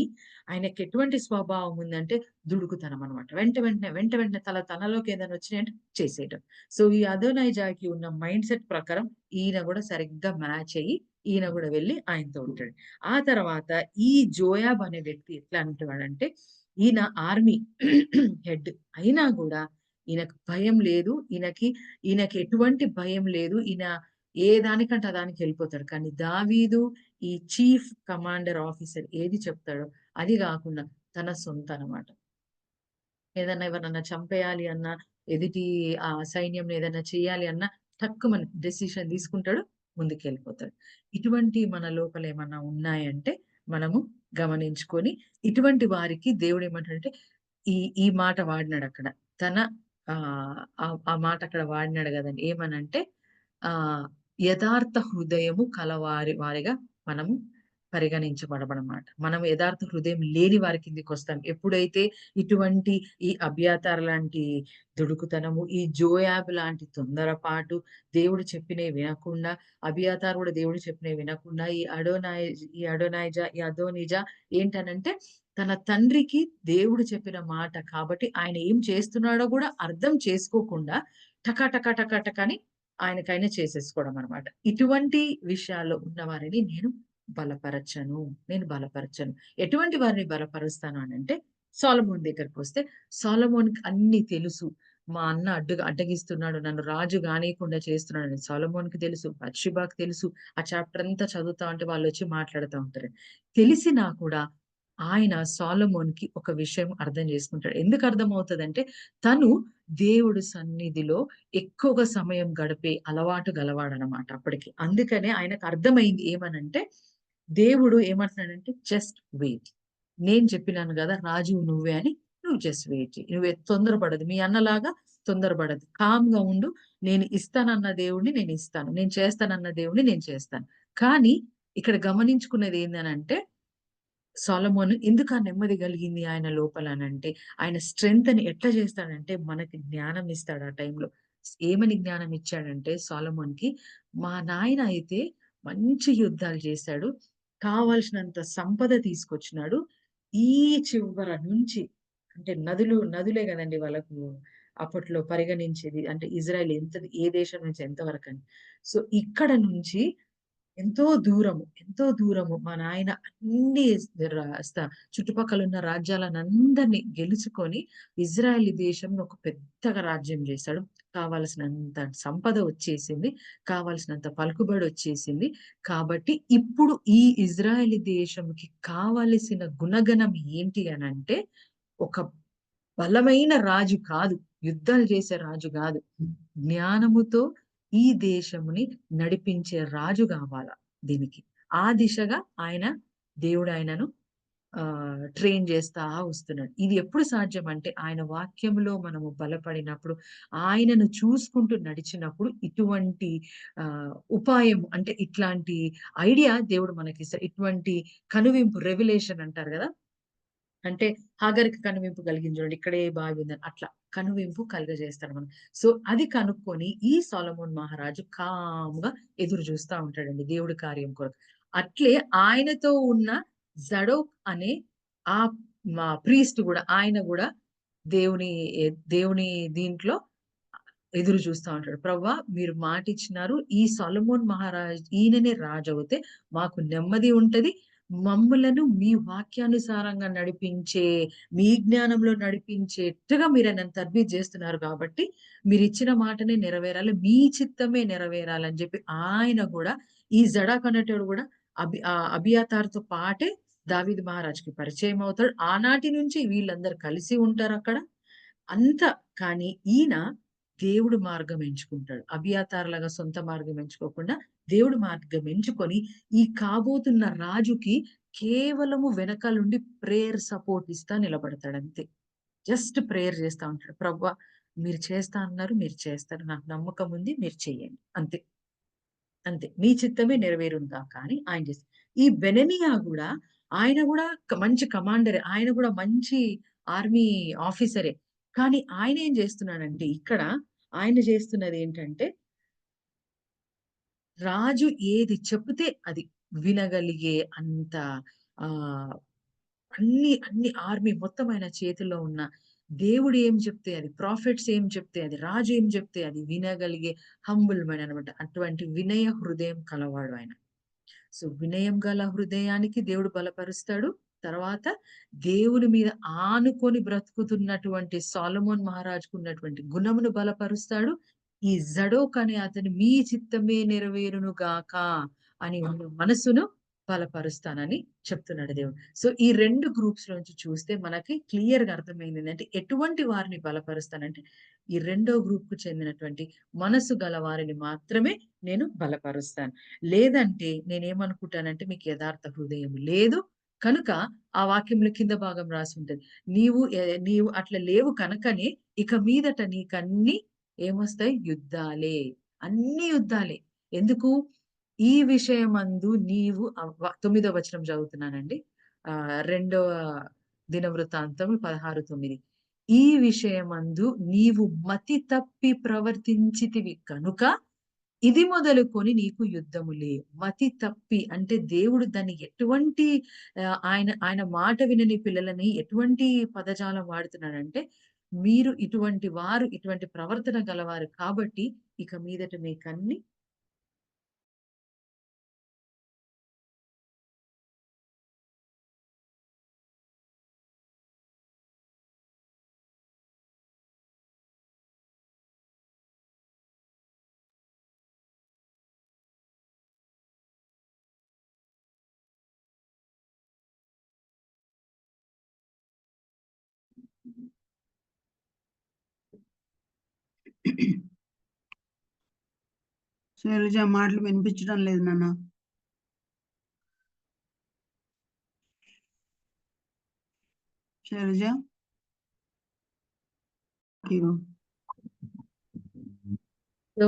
ఆయనకెటువంటి స్వభావం ఉందంటే దుడుకుతనం అన్నమాట. వెంటనే తనలోకి ఏదైనా వచ్చినాయంటే చేసేయటం. సో, ఈ అదోనైజాకి ఉన్న మైండ్‌సెట్ ప్రకారం ఈయన గూడా సరిగ్గా మ్యాచ్ అయ్యి, ఈయన గూడా వెళ్లి ఆయనతో ఉంటాడు. ఆ తర్వాత ఈ జోయాబ్ అనే వ్యక్తి ఎట్లాంటి వాడంటే, ఈయన ఆర్మీ హెడ్. అయినా గూడా ఈయనకు భయం లేదు. ఈయనకి ఎటువంటి భయం లేదు. ఈయన ఏ దానికంటే ఆ దానికెళ్ళిపోతాడు. కానీ దావీదు ఈ చీఫ్ కమాండర్ ఆఫీసర్ ఏది చెప్తాడో అది గాకుండా తన సొంత అన్నమాట. ఏదన్నా ఎవరినన్నా చంపేయాలి అన్నా, ఎదుటి సైన్యంని ఏదైనా చేయాలి అన్నా టక్కుమని డెసిషన్ తీసుకుంటాడు. ముందుకెళ్ళిపోతాడు. ఇటువంటి మన లోపల ఏమన్నా ఉన్నాయంటే మనము గమనించుకొని, ఇటువంటి వారికి దేవుడేమంటాడంటే ఈ ఈ మాట వాడినాడక్కడ. తన ఆ మాట అక్కడ వాడినాడు గదండీ! ఏమనంటే ఆహ్, యథార్థ హృదయము వారిగా మనము పరిగణించబడమనమాట. మనం యథార్థ హృదయం లేని వారి కిందకొస్తాం. ఎప్పుడైతే ఇటువంటి ఈ అబ్యాతార్ లాంటి దుడుకుతనము, ఈ జోయాబ్ లాంటి తొందరపాటు, దేవుడు చెప్పినయి వినకుండా, అబియాతార్ గూడా దేవుడు చెప్పినయి వినకుండా, ఈ అదోనిజా ఏంటనంటే తన తండ్రికి దేవుడు చెప్పిన మాట కాబట్టి ఆయన ఏం చేస్తున్నాడో గూడా అర్థం చేసుకోకుండా టక అని ఆయనకైనా చేసేసుకోవడం అన్నమాట. ఇటువంటి విషయాల్లో ఉన్నవారిని నేను బలపరచను. ఎటువంటి వారిని బలపరుస్తాను అనంటే సొలొమోను దగ్గరకొస్తే సొలొమోన్‌కి అన్నీ తెలుసు. మా అన్న అడ్డగిస్తున్నాడు. నన్ను రాజు గానీయకుండా చేస్తున్నాడని సొలొమోన్‌కి తెలుసు. బత్షెబకి తెలుసు. ఆ చాప్టర్ అంతా చదువుతా ఉంటే వాళ్ళొచ్చి మాట్లాడుతా ఉంటారు. తెలిసినా కూడా ఆయన సొలొమోన్‌కి ఒక విషయం అర్థం చేసుకుంటాడు. ఎందుకు అర్థమవుతదంటే తను దేవుడి సన్నిధిలో ఎక్కువగా సమయం గడిపే అలవాటు గలవాడనమాట అప్పటికి. అందుకనే ఆయనకు అర్థమైంది ఏమనంటే దేవుడు ఏమంటున్నాడంటే జస్ట్ వెయిట్. నేను చెప్పినాను గదా! రాజువు నువ్వే అని నువ్వు జస్ట్ వెయిట్ చెయి. తొందరపడదు. మీ అన్నలాగా తొందరపడద్దు. కామ్‌గా ఉండు. నేను ఇస్తానన్న దేవుడిని నేనిస్తాను. నేను చేస్తానన్న దేవుడిని నేను చేస్తాను. కానీ ఇక్కడ గమనించుకున్నది ఏందనంటే సొలొమోను ఎందుకు ఆ నెమ్మది కలిగింది ఆయన లోపల అనంటే, ఆయన స్ట్రెంగ్త్‌ని ఎట్లా చేస్తాడంటే మనకి జ్ఞానం ఇస్తాడు ఆ టైంలో. ఏమని జ్ఞానం ఇచ్చాడంటే సొలొమోన్‌కి, మా నాయన అయితే మంచి యుద్ధాలు చేశాడు. కావాల్సినంత సంపద తీసుకొచ్చినాడు. ఈ చివర నుంచి అంటే నదులే గదండీ వాళ్ళకు అప్పట్లో పరిగణించేది. అంటే ఇజ్రాయెల్ ఏ దేశం నుంచి ఎంత వరకని. సో, ఇక్కడ నుంచి ఎంతో దూరము మా నాయన అన్ని రా స్థ చుట్టుపక్కలున్న రాజ్యాలనందరిని గెలుచుకొని ఇజ్రాయేల్ దేశంలో ఒక పెద్దగా రాజ్యం చేశాడు. కావాల్సినంత సంపద వచ్చేసింది. కావాల్సినంత పలుకుబడొచ్చేసింది. కాబట్టి ఇప్పుడు ఈ ఇజ్రాయేల్ దేశంకి కావలసిన గుణగణం ఏంటి అనంటే, ఒక బలమైన రాజు కాదు. యుద్ధాలు చేసే రాజు గాదు. జ్ఞానముతో ఈ దేశముని నడిపించే రాజు గావాల దీనికి. ఆ దిశగా దేవుడు ఆయనను ట్రైన్ చేస్తా వస్తున్నాడు. ఇది ఎప్పుడు సాధ్యం అంటే ఆయన వాక్యములో మనము బలపడినప్పుడు, ఆయనను చూసుకుంటూ నడిచినప్పుడు ఇటువంటి ఉపాయం అంటే ఇట్లాంటి ఐడియా దేవుడు మనకిస్తాడు. ఇటువంటి కనువింపు రెవల్యూషన్ అంటారు గదా! అంటే హాగర్‌కి కనువింపు కలిగింది చూడండి. ఇక్కడే బావి ఉందని. అట్లా కనువింపు కలుగజేస్తాడు మనకి. సో, అది కనుక్కొని ఈ సొలొమోన్ మహారాజు కామ్‌గా ఎదురు చూస్తా ఉంటాడండి దేవుడి కార్యం కొరకు. అట్లే ఆయనతో ఉన్న జడోక్ అనే ఆ ప్రీస్ట్ గూడా ఆయన గూడా దేవుని దేవుని దీంట్లో ఎదురు చూస్తా ఉంటాడు. "ప్రవ్వా మీరు మాటిచ్చినారు. ఈ సొలొమోన్ ఈయననే రాజవుతే మాకు నెమ్మది ఉంటది. మమ్ములను మీ వాక్యానుసారంగా నడిపించే, మీ జ్ఞానంలో నడిపించేట్టుగా మీరాయనను తర్బీదు జేస్తున్నారు కాబట్టి, మీరిచ్చిన మాటనే నెరవేరాలి. మీ చిత్తమే నెరవేరాలని" జెప్పి ఆయన గూడా ఈ జడాక్ అనేటోడు కూడా అబియాతారుతో పాటే దావీదు మహారాజుకి పరిచయం అవుతాడు. ఆనాటి నుంచి వీళ్ళందరూ కలిసి ఉంటారు అక్కడ అంతా. కానీ ఈయన దేవుడు మార్గం ఎంచుకుంటాడు. అబియాతారులాగా సొంత మార్గం ఎంచుకోకుండా దేవుడు మార్గం ఎంచుకొని ఈ కాబోతున్న రాజుకి కేవలము వెనకాలండి ప్రేయర్ సపోర్ట్ ఇస్తా నిలబడతాడు అంతే. జస్ట్ ప్రేయర్ చేస్తా ఉంటాడు. ప్రభువా మీరు చేస్తా అన్నారు, మీరు చేస్తారు. నాకు నమ్మకం ఉంది, మీరు చెయ్యండి. అంతే. అంతే. మీ చిత్తమే నెరవేరును గాక అని ఆయన చేస్తారు. ఈ బెననియా గూడా ఆయన గూడా మంచి కమాండరే. ఆయన గూడా మంచి ఆర్మీ ఆఫీసరే. కానీ ఆయనేం చేస్తున్నాడంటే ఇక్కడ ఆయన చేస్తున్నదేంటంటే రాజు ఏది చెబితే అది వినగలిగే అంత ఆహ్, అన్ని ఆర్మీ మొత్తం ఆయన చేతుల్లో ఉన్న దేవుడు ఏం చెప్తే అది, ప్రాఫిట్స్ ఏం చెప్తే అది, రాజు ఏం చెప్తే అది వినగలిగే హంబుల్ మైండ్ అన్నమాట. అటువంటి వినయ హృదయం కలవాడు ఆయన. సో, వినయం గల హృదయానికి దేవుడు బలపరుస్తాడు. తర్వాత దేవుని మీద ఆనుకొని బ్రతుకుతున్నటువంటి సొలొమోన్ మహారాజుకున్నటువంటి గుణమును బలపరుస్తాడు. ఈ జడోక్ అనే అతని మీ చిత్తమే నెరవేరును గాక అని ఉన్న మనసును బలపరుస్తానని చెప్తున్నాడు దేవుడు. సో, ఈ 2 గ్రూప్స్ లోంచి చూస్తే మనకి క్లియర్‌గా అర్థమైంది ఏంటంటే, ఎటువంటి వారిని బలపరుస్తానంటే, ఈ రెండో గ్రూప్‌కు చెందినటువంటి మనసు గల వారిని మాత్రమే నేను బలపరుస్తాను. లేదంటే నేనేమనుకుంటానంటే మీకు యథార్థ హృదయం లేదు. కనుక ఆ వాక్యంలో కింద భాగం రాసుంటది. నీవు అట్లా లేవు కనుకనే ఇక మీదట నీకన్నీ ఏమొస్తాయి? యుద్ధాలే. అన్ని యుద్ధాలే. ఎందుకు? ఈ విషయమందు నీవు 9వ వచనం చదువుతున్నానండి. రెండవ దినవృత్తాంతం 16:9. ఈ విషయమందు నీవు మతి తప్పి ప్రవర్తించితివి కనుక ఇది మొదలుకొని నీకు యుద్ధములే. మతి తప్పి అంటే దేవుడు దాన్ని ఎటువంటి ఆయన ఆయన మాట వినని పిల్లలని ఎటువంటి పదజాలం వాడుతున్నాడంటే, మీరు ఇటువంటి వారు, ఇటువంటి ప్రవర్తన గలవారు కాబట్టి ఇక మీదట మీకన్ని శైలజ మాటలు వినిపించడం లేదు నాన్న. శైలజ సో,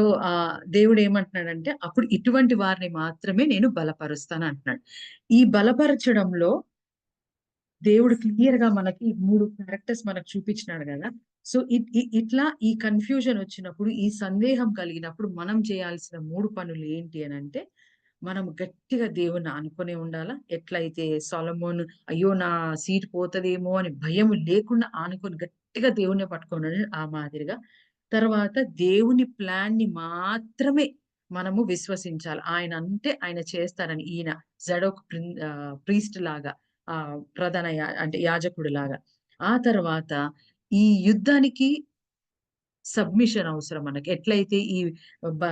దేవుడు ఏమంటున్నాడంటే, అప్పుడు ఇటువంటి వారిని మాత్రమే నేను బలపరుస్తాను అంటున్నాడు. ఈ బలపరచడంలో దేవుడు క్లియర్‌గా మనకి 3 క్యారెక్టర్స్ మనకు చూపించినాడు గదా! సో, ఇట్లా ఈ కన్‌ఫ్యూజన్ వచ్చినప్పుడు, ఈ సందేహం కలిగినప్పుడు మనం చేయాల్సిన 3 పనులు ఏంటి అనంటే, మనం గట్టిగా దేవుడిని ఆనుకునే ఉండాలా. ఎట్లయితే సొలొమోన్ అయ్యో! నా సీట్ పోతదేమో అని భయం లేకుండా ఆనుకొని గట్టిగా దేవుడినే పట్టుకున్నాడు ఆ మాదిరిగా. తర్వాత దేవుని ప్లాన్‌ని మాత్రమే మనము విశ్వసించాలి. ఆయన అంటే ఆయన చేస్తారని. ఈయన జడోక్ ప్రీస్ట్ లాగా ప్రధాన అంటే యాజకుడిలాగా. ఆ తర్వాత ఈ యుద్ధానికి సబ్మిషన్ అవసరం మనకి. ఎట్లయితే బ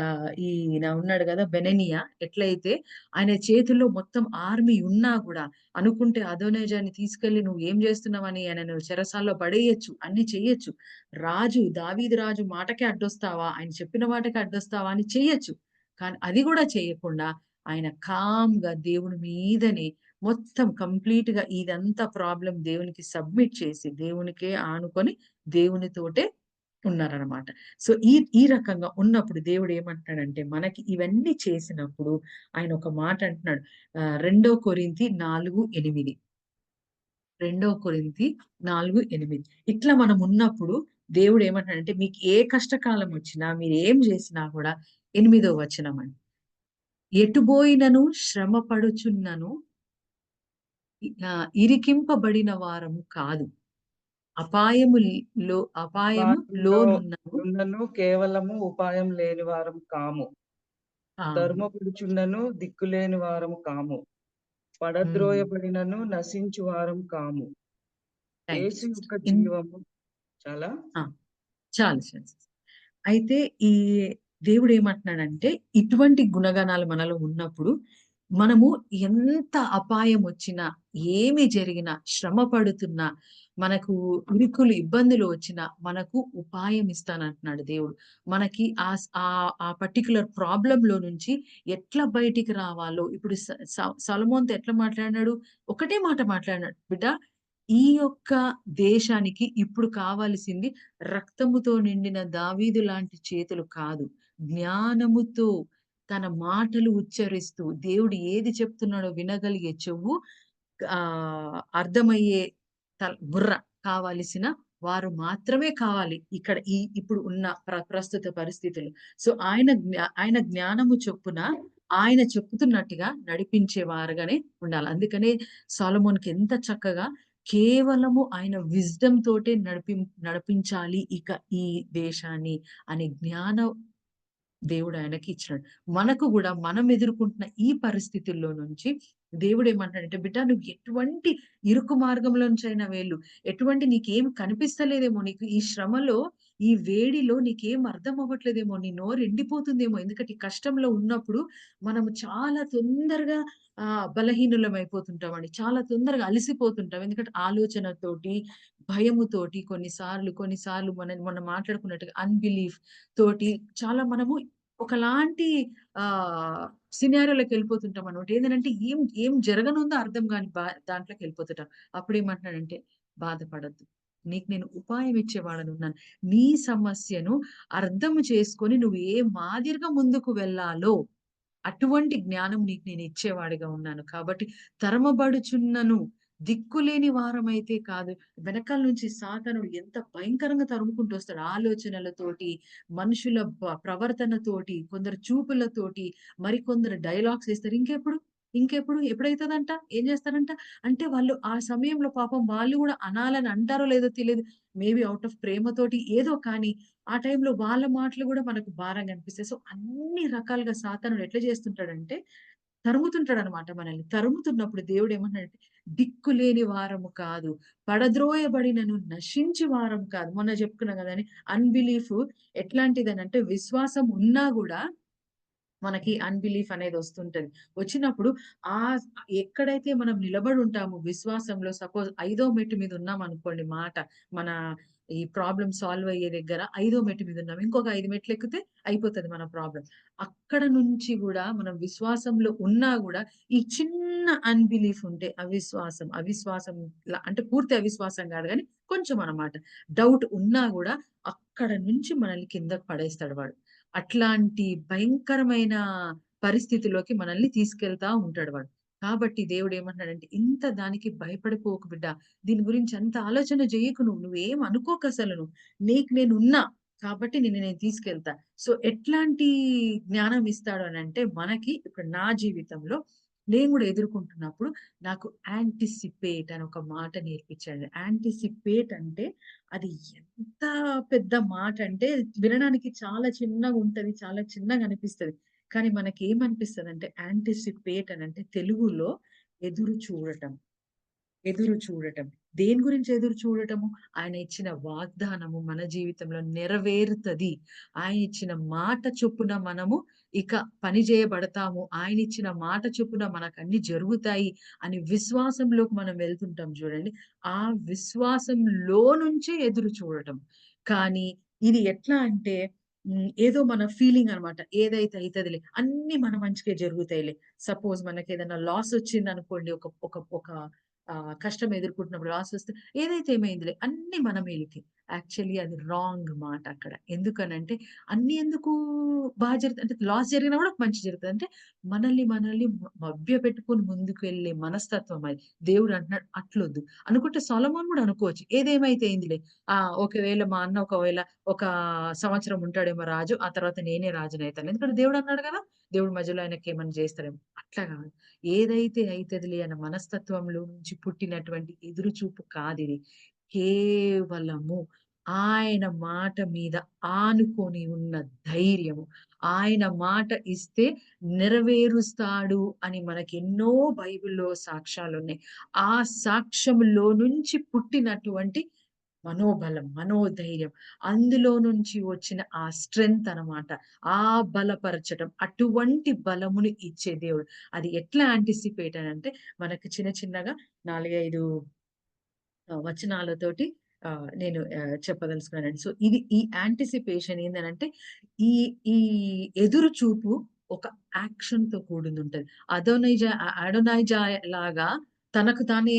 ఈయన ఉన్నాడు గదా! బెననియా ఎట్లయితే ఆయన చేతుల్లో మొత్తం ఆర్మీ ఉన్నా గూడా అనుకుంటే అదోనిజాన్ని తీసుకెళ్ళి నువ్వేం జేస్తున్నావని ఆయనను చెరసాల్లో పడేయొచ్చు. అన్ని చెయ్యొచ్చు. దావీదు రాజు మాటకే అడ్డొస్తావా? ఆయన చెప్పిన మాటకే అడ్డొస్తావా? అని చెయ్యొచ్చు. కానీ అది గూడా చేయకుండా ఆయన కామ్‌గా దేవుని మీదనే మొత్తం కంప్లీట్‌గా ఇదంతా ప్రాబ్లమ్ దేవునికి సబ్మిట్ చేసి, దేవునికే ఆనుకొని దేవునితోటే ఉన్నారనమాట. సో, ఈ రకంగా ఉన్నప్పుడు దేవుడేమంటున్నాడంటే, మనకి ఇవన్నీ చేసినప్పుడు ఆయన ఒక మాట అంటున్నాడు. 2 కొరింథీ 4:8. 2 కొరింథీ 4:8. ఇట్లా మనమున్నప్పుడు దేవుడేమంటున్నాడంటే, మీకు ఏ కష్టకాలం వచ్చినా, మీరేం జేసినా గూడా 8వ వచనమండి. ఎటుబోయినను శ్రమ పడుచున్నను ఇరికింపబడిన వారము కాదు. ఉపాయంలో అపాయములోనున్నను ఉన్నను కేవలము ఉపాయం లేని వారం కాము. ఆ! తరుమబడుచున్నను దిక్కులేని వారము కాము. హ్మ్. పడద్రోయబడినను నశించు వారం కాము. Thank Yesu you. యొక్క జీవము చాలా ఆ! చాలు. చాలు. అయితే ఈ దేవుడు ఏమంటున్నాడంటే ఇటువంటి గుణగణాలు మనలో ఉన్నప్పుడు మనము ఎంత అపాయం వచ్చినా, ఏమి జరిగినా, శ్రమ పడుతున్నా, మనకు ఇరుకులు, ఇబ్బందులు వచ్చినా మనకు ఉపాయం ఇస్తానంటున్నాడు దేవుడు. మనకి ఆ పర్టిక్యులర్ ప్రాబ్లమ్‌లో నుంచి ఎట్లా బయటికి రావాలో ఇప్పుడు సొలొమోన్‌తో ఎట్లా మాట్లాడినాడు? ఒకటే మాట మాట్లాడినాడు. బిడ్డ, ఈ యొక్క దేశానికి ఇప్పుడు కావాల్సింది రక్తముతో నిండిన దావీదు లాంటి చేతులు కాదు. జ్ఞానముతో తన మాటలు ఉచ్చరిస్తూ దేవుడు ఏది చెప్తున్నాడో వినగలిగే చెవు, అర్థమయ్యే బుర్ర కావలసిన వారు మాత్రమే కావాలి. ఇక్కడ ఇప్పుడు ఉన్న ప్రస్తుత పరిస్థితులు. సో, ఆయన జ్ఞానము చొప్పున ఆయన చెప్తున్నట్టుగా నడిపించేవారుగానే ఉండాలి. అందుకనే సొలొమోన్‌కి ఎంత చక్కగా కేవలము ఆయన విజ్డమ్ తోటే నడిపించాలి ఇక ఈ దేశాన్ని అనే దేవుడు ఆయనకి ఇచ్చినాడు. మనకు గూడా మనం ఎదుర్కొంటున్న ఈ పరిస్థితుల్లో నుంచి దేవుడేమంటున్నాడంటే, బిడ్డ, నువ్వు ఎటువంటి ఇరుకు మార్గంలో నుంచైనా వెళ్ళు. ఎటువంటి నీకేం కనిపిస్తలేదేమో, నీకు ఈ శ్రమలో, ఈ వేడిలో నీకేం అర్థం అవ్వట్లేదేమో, నీ నోరు ఎండిపోతుందేమో. ఎందుకంటే ఈ కష్టంలో ఉన్నప్పుడు మనము చాలా తొందరగా బలహీనులమైపోతుంటామండి. చాలా తొందరగా అలసిపోతుంటాం. ఎందుకంటే ఆలోచనతోటి, భయముతోటి కొన్నిసార్లు మనం మాట్లాడుకున్నట్టుగా అన్‌బిలీఫ్ తోటి చాలా మనము ఒకలాంటి సినారియోలోకెళ్ళిపోతుంటామనమాట. ఏందనంటే ఏం ఏం జరగనుందో అర్థం గాని దాంట్లోకెళ్ళిపోతుంటాం. అప్పుడేమంటున్నాడంటే, బాధపడొద్దు. నీకు నేను ఉపాయం ఇచ్చేవాడనున్నాను. నీ సమస్యను అర్థం చేసుకొని నువ్వు ఏ మాదిరిగా ముందుకు వెళ్ళాలో అటువంటి జ్ఞానం నీకు నేను ఇచ్చేవాడిగా ఉన్నాను. కాబట్టి తరమబడుచున్నను, దిక్కులేని వారమైతే కాదు. వెనకాల నుంచి సాతానుడు ఎంత భయంకరంగా తరుముకుంటూ వస్తాడు. ఆలోచనలతోటి, మనుషుల ప్రవర్తనతోటి, కొందరు చూపులతోటి, మరికొందరు డైలాగ్స్ ఏస్తారు. ఇంకెప్పుడు? ఎప్పుడైతదంట? ఏం చేస్తారంట? అంటే వాళ్ళు ఆ సమయంలో పాపం వాళ్ళు గూడా అనాలని అంటారో లేదో తెలీదు. మేబీ ఔట్ ఆఫ్ ప్రేమతోటి ఏదో కానీ, ఆ టైంలో వాళ్ళ మాటలు గూడా మనకు భారంగా అనిపిస్తాయి. సో, అన్ని రకాలుగా సాతానుడు ఎట్లా చేస్తుంటాడంటే, తరుముతుంటాడనమాట మనల్ని. తరుముతున్నప్పుడు దేవుడేమన్నాడంటే, దిక్కులేని వారము కాదు, పడద్రోయబడినను నశించు వారం కాదు. మొన్న చెప్పుకున్నాం గదండీ! అన్‌బిలీఫ్ ఎట్లాంటిదనంటే, విశ్వాసం ఉన్నా గూడా మనకి అన్‌బిలీఫ్ అనేదొస్తుంటది. వచ్చినప్పుడు ఆహ్, ఎక్కడైతే మనం నిలబడి ఉంటామో విశ్వాసంలో, సపోజ్ ఐదో మెట్టు మీద ఉన్నామనుకోండి మాట, మన ఈ ప్రాబ్లమ్ సాల్వ్ అయ్యే దగ్గర ఐదో మెట్టు మీద ఉన్నాం. ఇంకొక 5 మెట్లెక్కితే అయిపోతది మన ప్రాబ్లమ్. అక్కడ నుంచి గూడా మనం విశ్వాసంలో ఉన్నా గూడా ఈ చిన్న అన్‌బిలీఫ్ ఉంటే అవిశ్వాసం అంటే పూర్తి అవిశ్వాసం గాదు గానీ కొంచెం అన్నమాట. డౌట్ ఉన్నా గూడా అక్కడ నుంచి మనల్ని కిందకి పడేస్తాడు వాడు. అట్లాంటి భయంకరమైన పరిస్థితిలోకి మనల్ని తీసుకెళ్తా ఉంటాడు వాడు. కాబట్టి దేవుడేమంటున్నాడంటే, ఇంత దానికి భయపడిపోకు బిడ్డ. దీని గురించి అంత ఆలోచన జేయకు నువ్వు. నువ్వేం అనుకోకసలు నువ్వు. నీకు నేనున్నా కాబట్టి నిన్ను నేను తీసుకెళ్తా. సో, ఎట్లాంటి జ్ఞానం ఇస్తాడు అనంటే, మనకి ఇప్పుడు నా జీవితంలో నేను గూడా ఎదుర్కొంటున్నప్పుడు నాకు యాంటిసిపేట్ అని ఒక మాట నేర్పించాడు. యాంటిసిపేట్ అంటే అది ఎంత పెద్ద మాటంటే వినడానికి చాలా చిన్నగుంటది. చాలా చిన్నగా అనిపిస్తది. కానీ మనకేమనిపిస్తదంటే యాంటిసిపేట్ అనంటే తెలుగులో ఎదురు చూడటం. ఎదురు చూడటం. దేని గురించి ఎదురు చూడటము? ఆయన ఇచ్చిన వాగ్దానము మన జీవితంలో నెరవేరుతది. ఆయన ఇచ్చిన మాట చొప్పున మనము ఇక పని జేయబడతాము. ఆయనిచ్చిన మాట చొప్పున మనకన్నీ జరుగుతాయి అని విశ్వాసంలోకి మనం వెళ్తుంటాం జూడండి. ఆ విశ్వాసంలో నుంచే ఎదురు చూడటం. కానీ ఇది ఎట్లా అంటే ఏదో మన ఫీలింగ్ అన్నమాట. ఏదైతే అయితదిలే. అన్నీ మన మంచికే జరుగుతాయిలే. సపోజ్ మనకేదైనా లాస్ వచ్చిందనుకోండి. ఒక ఒక ఒక కష్టం ఎదుర్కొంటున్నప్పుడు లాసొస్తే ఏదైతే ఏమైందిలే అన్నీ మన మేలుకే. యాక్చువల్లీ అది రాంగ్ మాట అక్కడ. ఎందుకనంటే అన్నీ ఎందుకు అంటే లాస్ జరిగినా గూడా మంచి జరుగుతది. అంటే మనల్ని మభ్యపెట్టుకొని ముందుకెళ్ళే మనస్తత్వం అది. దేవుడు అంటున్నాడు అట్లొద్దు. అనుకుంటే సొలొమోన్ గూడా అనుకోవచ్చు. ఏదేమైతే అయిందిలే. ఒకవేళ మా అన్న ఒక సంవత్సరం ఉంటాడేమో రాజు. ఆ తర్వాత నేనే రాజునైతాను. ఎందుకంటే దేవుడు అన్నాడు గదా! దేవుడు మధ్యలో ఆయనకేమన్నా జేస్తాడేమో. అట్లా గాదు. ఏదైతే అయితదిలే అన్న మనస్తత్వంలో నుంచి పుట్టినటువంటి ఎదురుచూపు కాదిది. కేవలము ఆయన మాట మీద ఆనుకొని ఉన్న ధైర్యము. ఆయన మాట ఇస్తే నెరవేరుస్తాడు అని మనకెన్నో బైబిల్‌లో సాక్ష్యాలున్నాయి. ఆ సాక్ష్యంలో నుంచి పుట్టినటువంటి మనోబలం, మనోధైర్యం, అందులో నుంచి వచ్చిన ఆ స్ట్రెంగ్త్ అన్నమాట. ఆ బలపరచటం, అటువంటి బలముని ఇచ్చే దేవుడు. అది ఎట్లా యాంటిసిపేట్ అనంటే, మనకు చిన్న చిన్నగా 4, 5 వచనాలతోటి నేను చెప్పదలుచుకున్నానండి. సో, ఈ యాంటిసిపేషన్ ఏందనంటే, ఈ ఈ ఎదురు చూపు ఒక యాక్షన్‌తో కూడిందుంటది. అడోనైజా లాగా తనకు తానే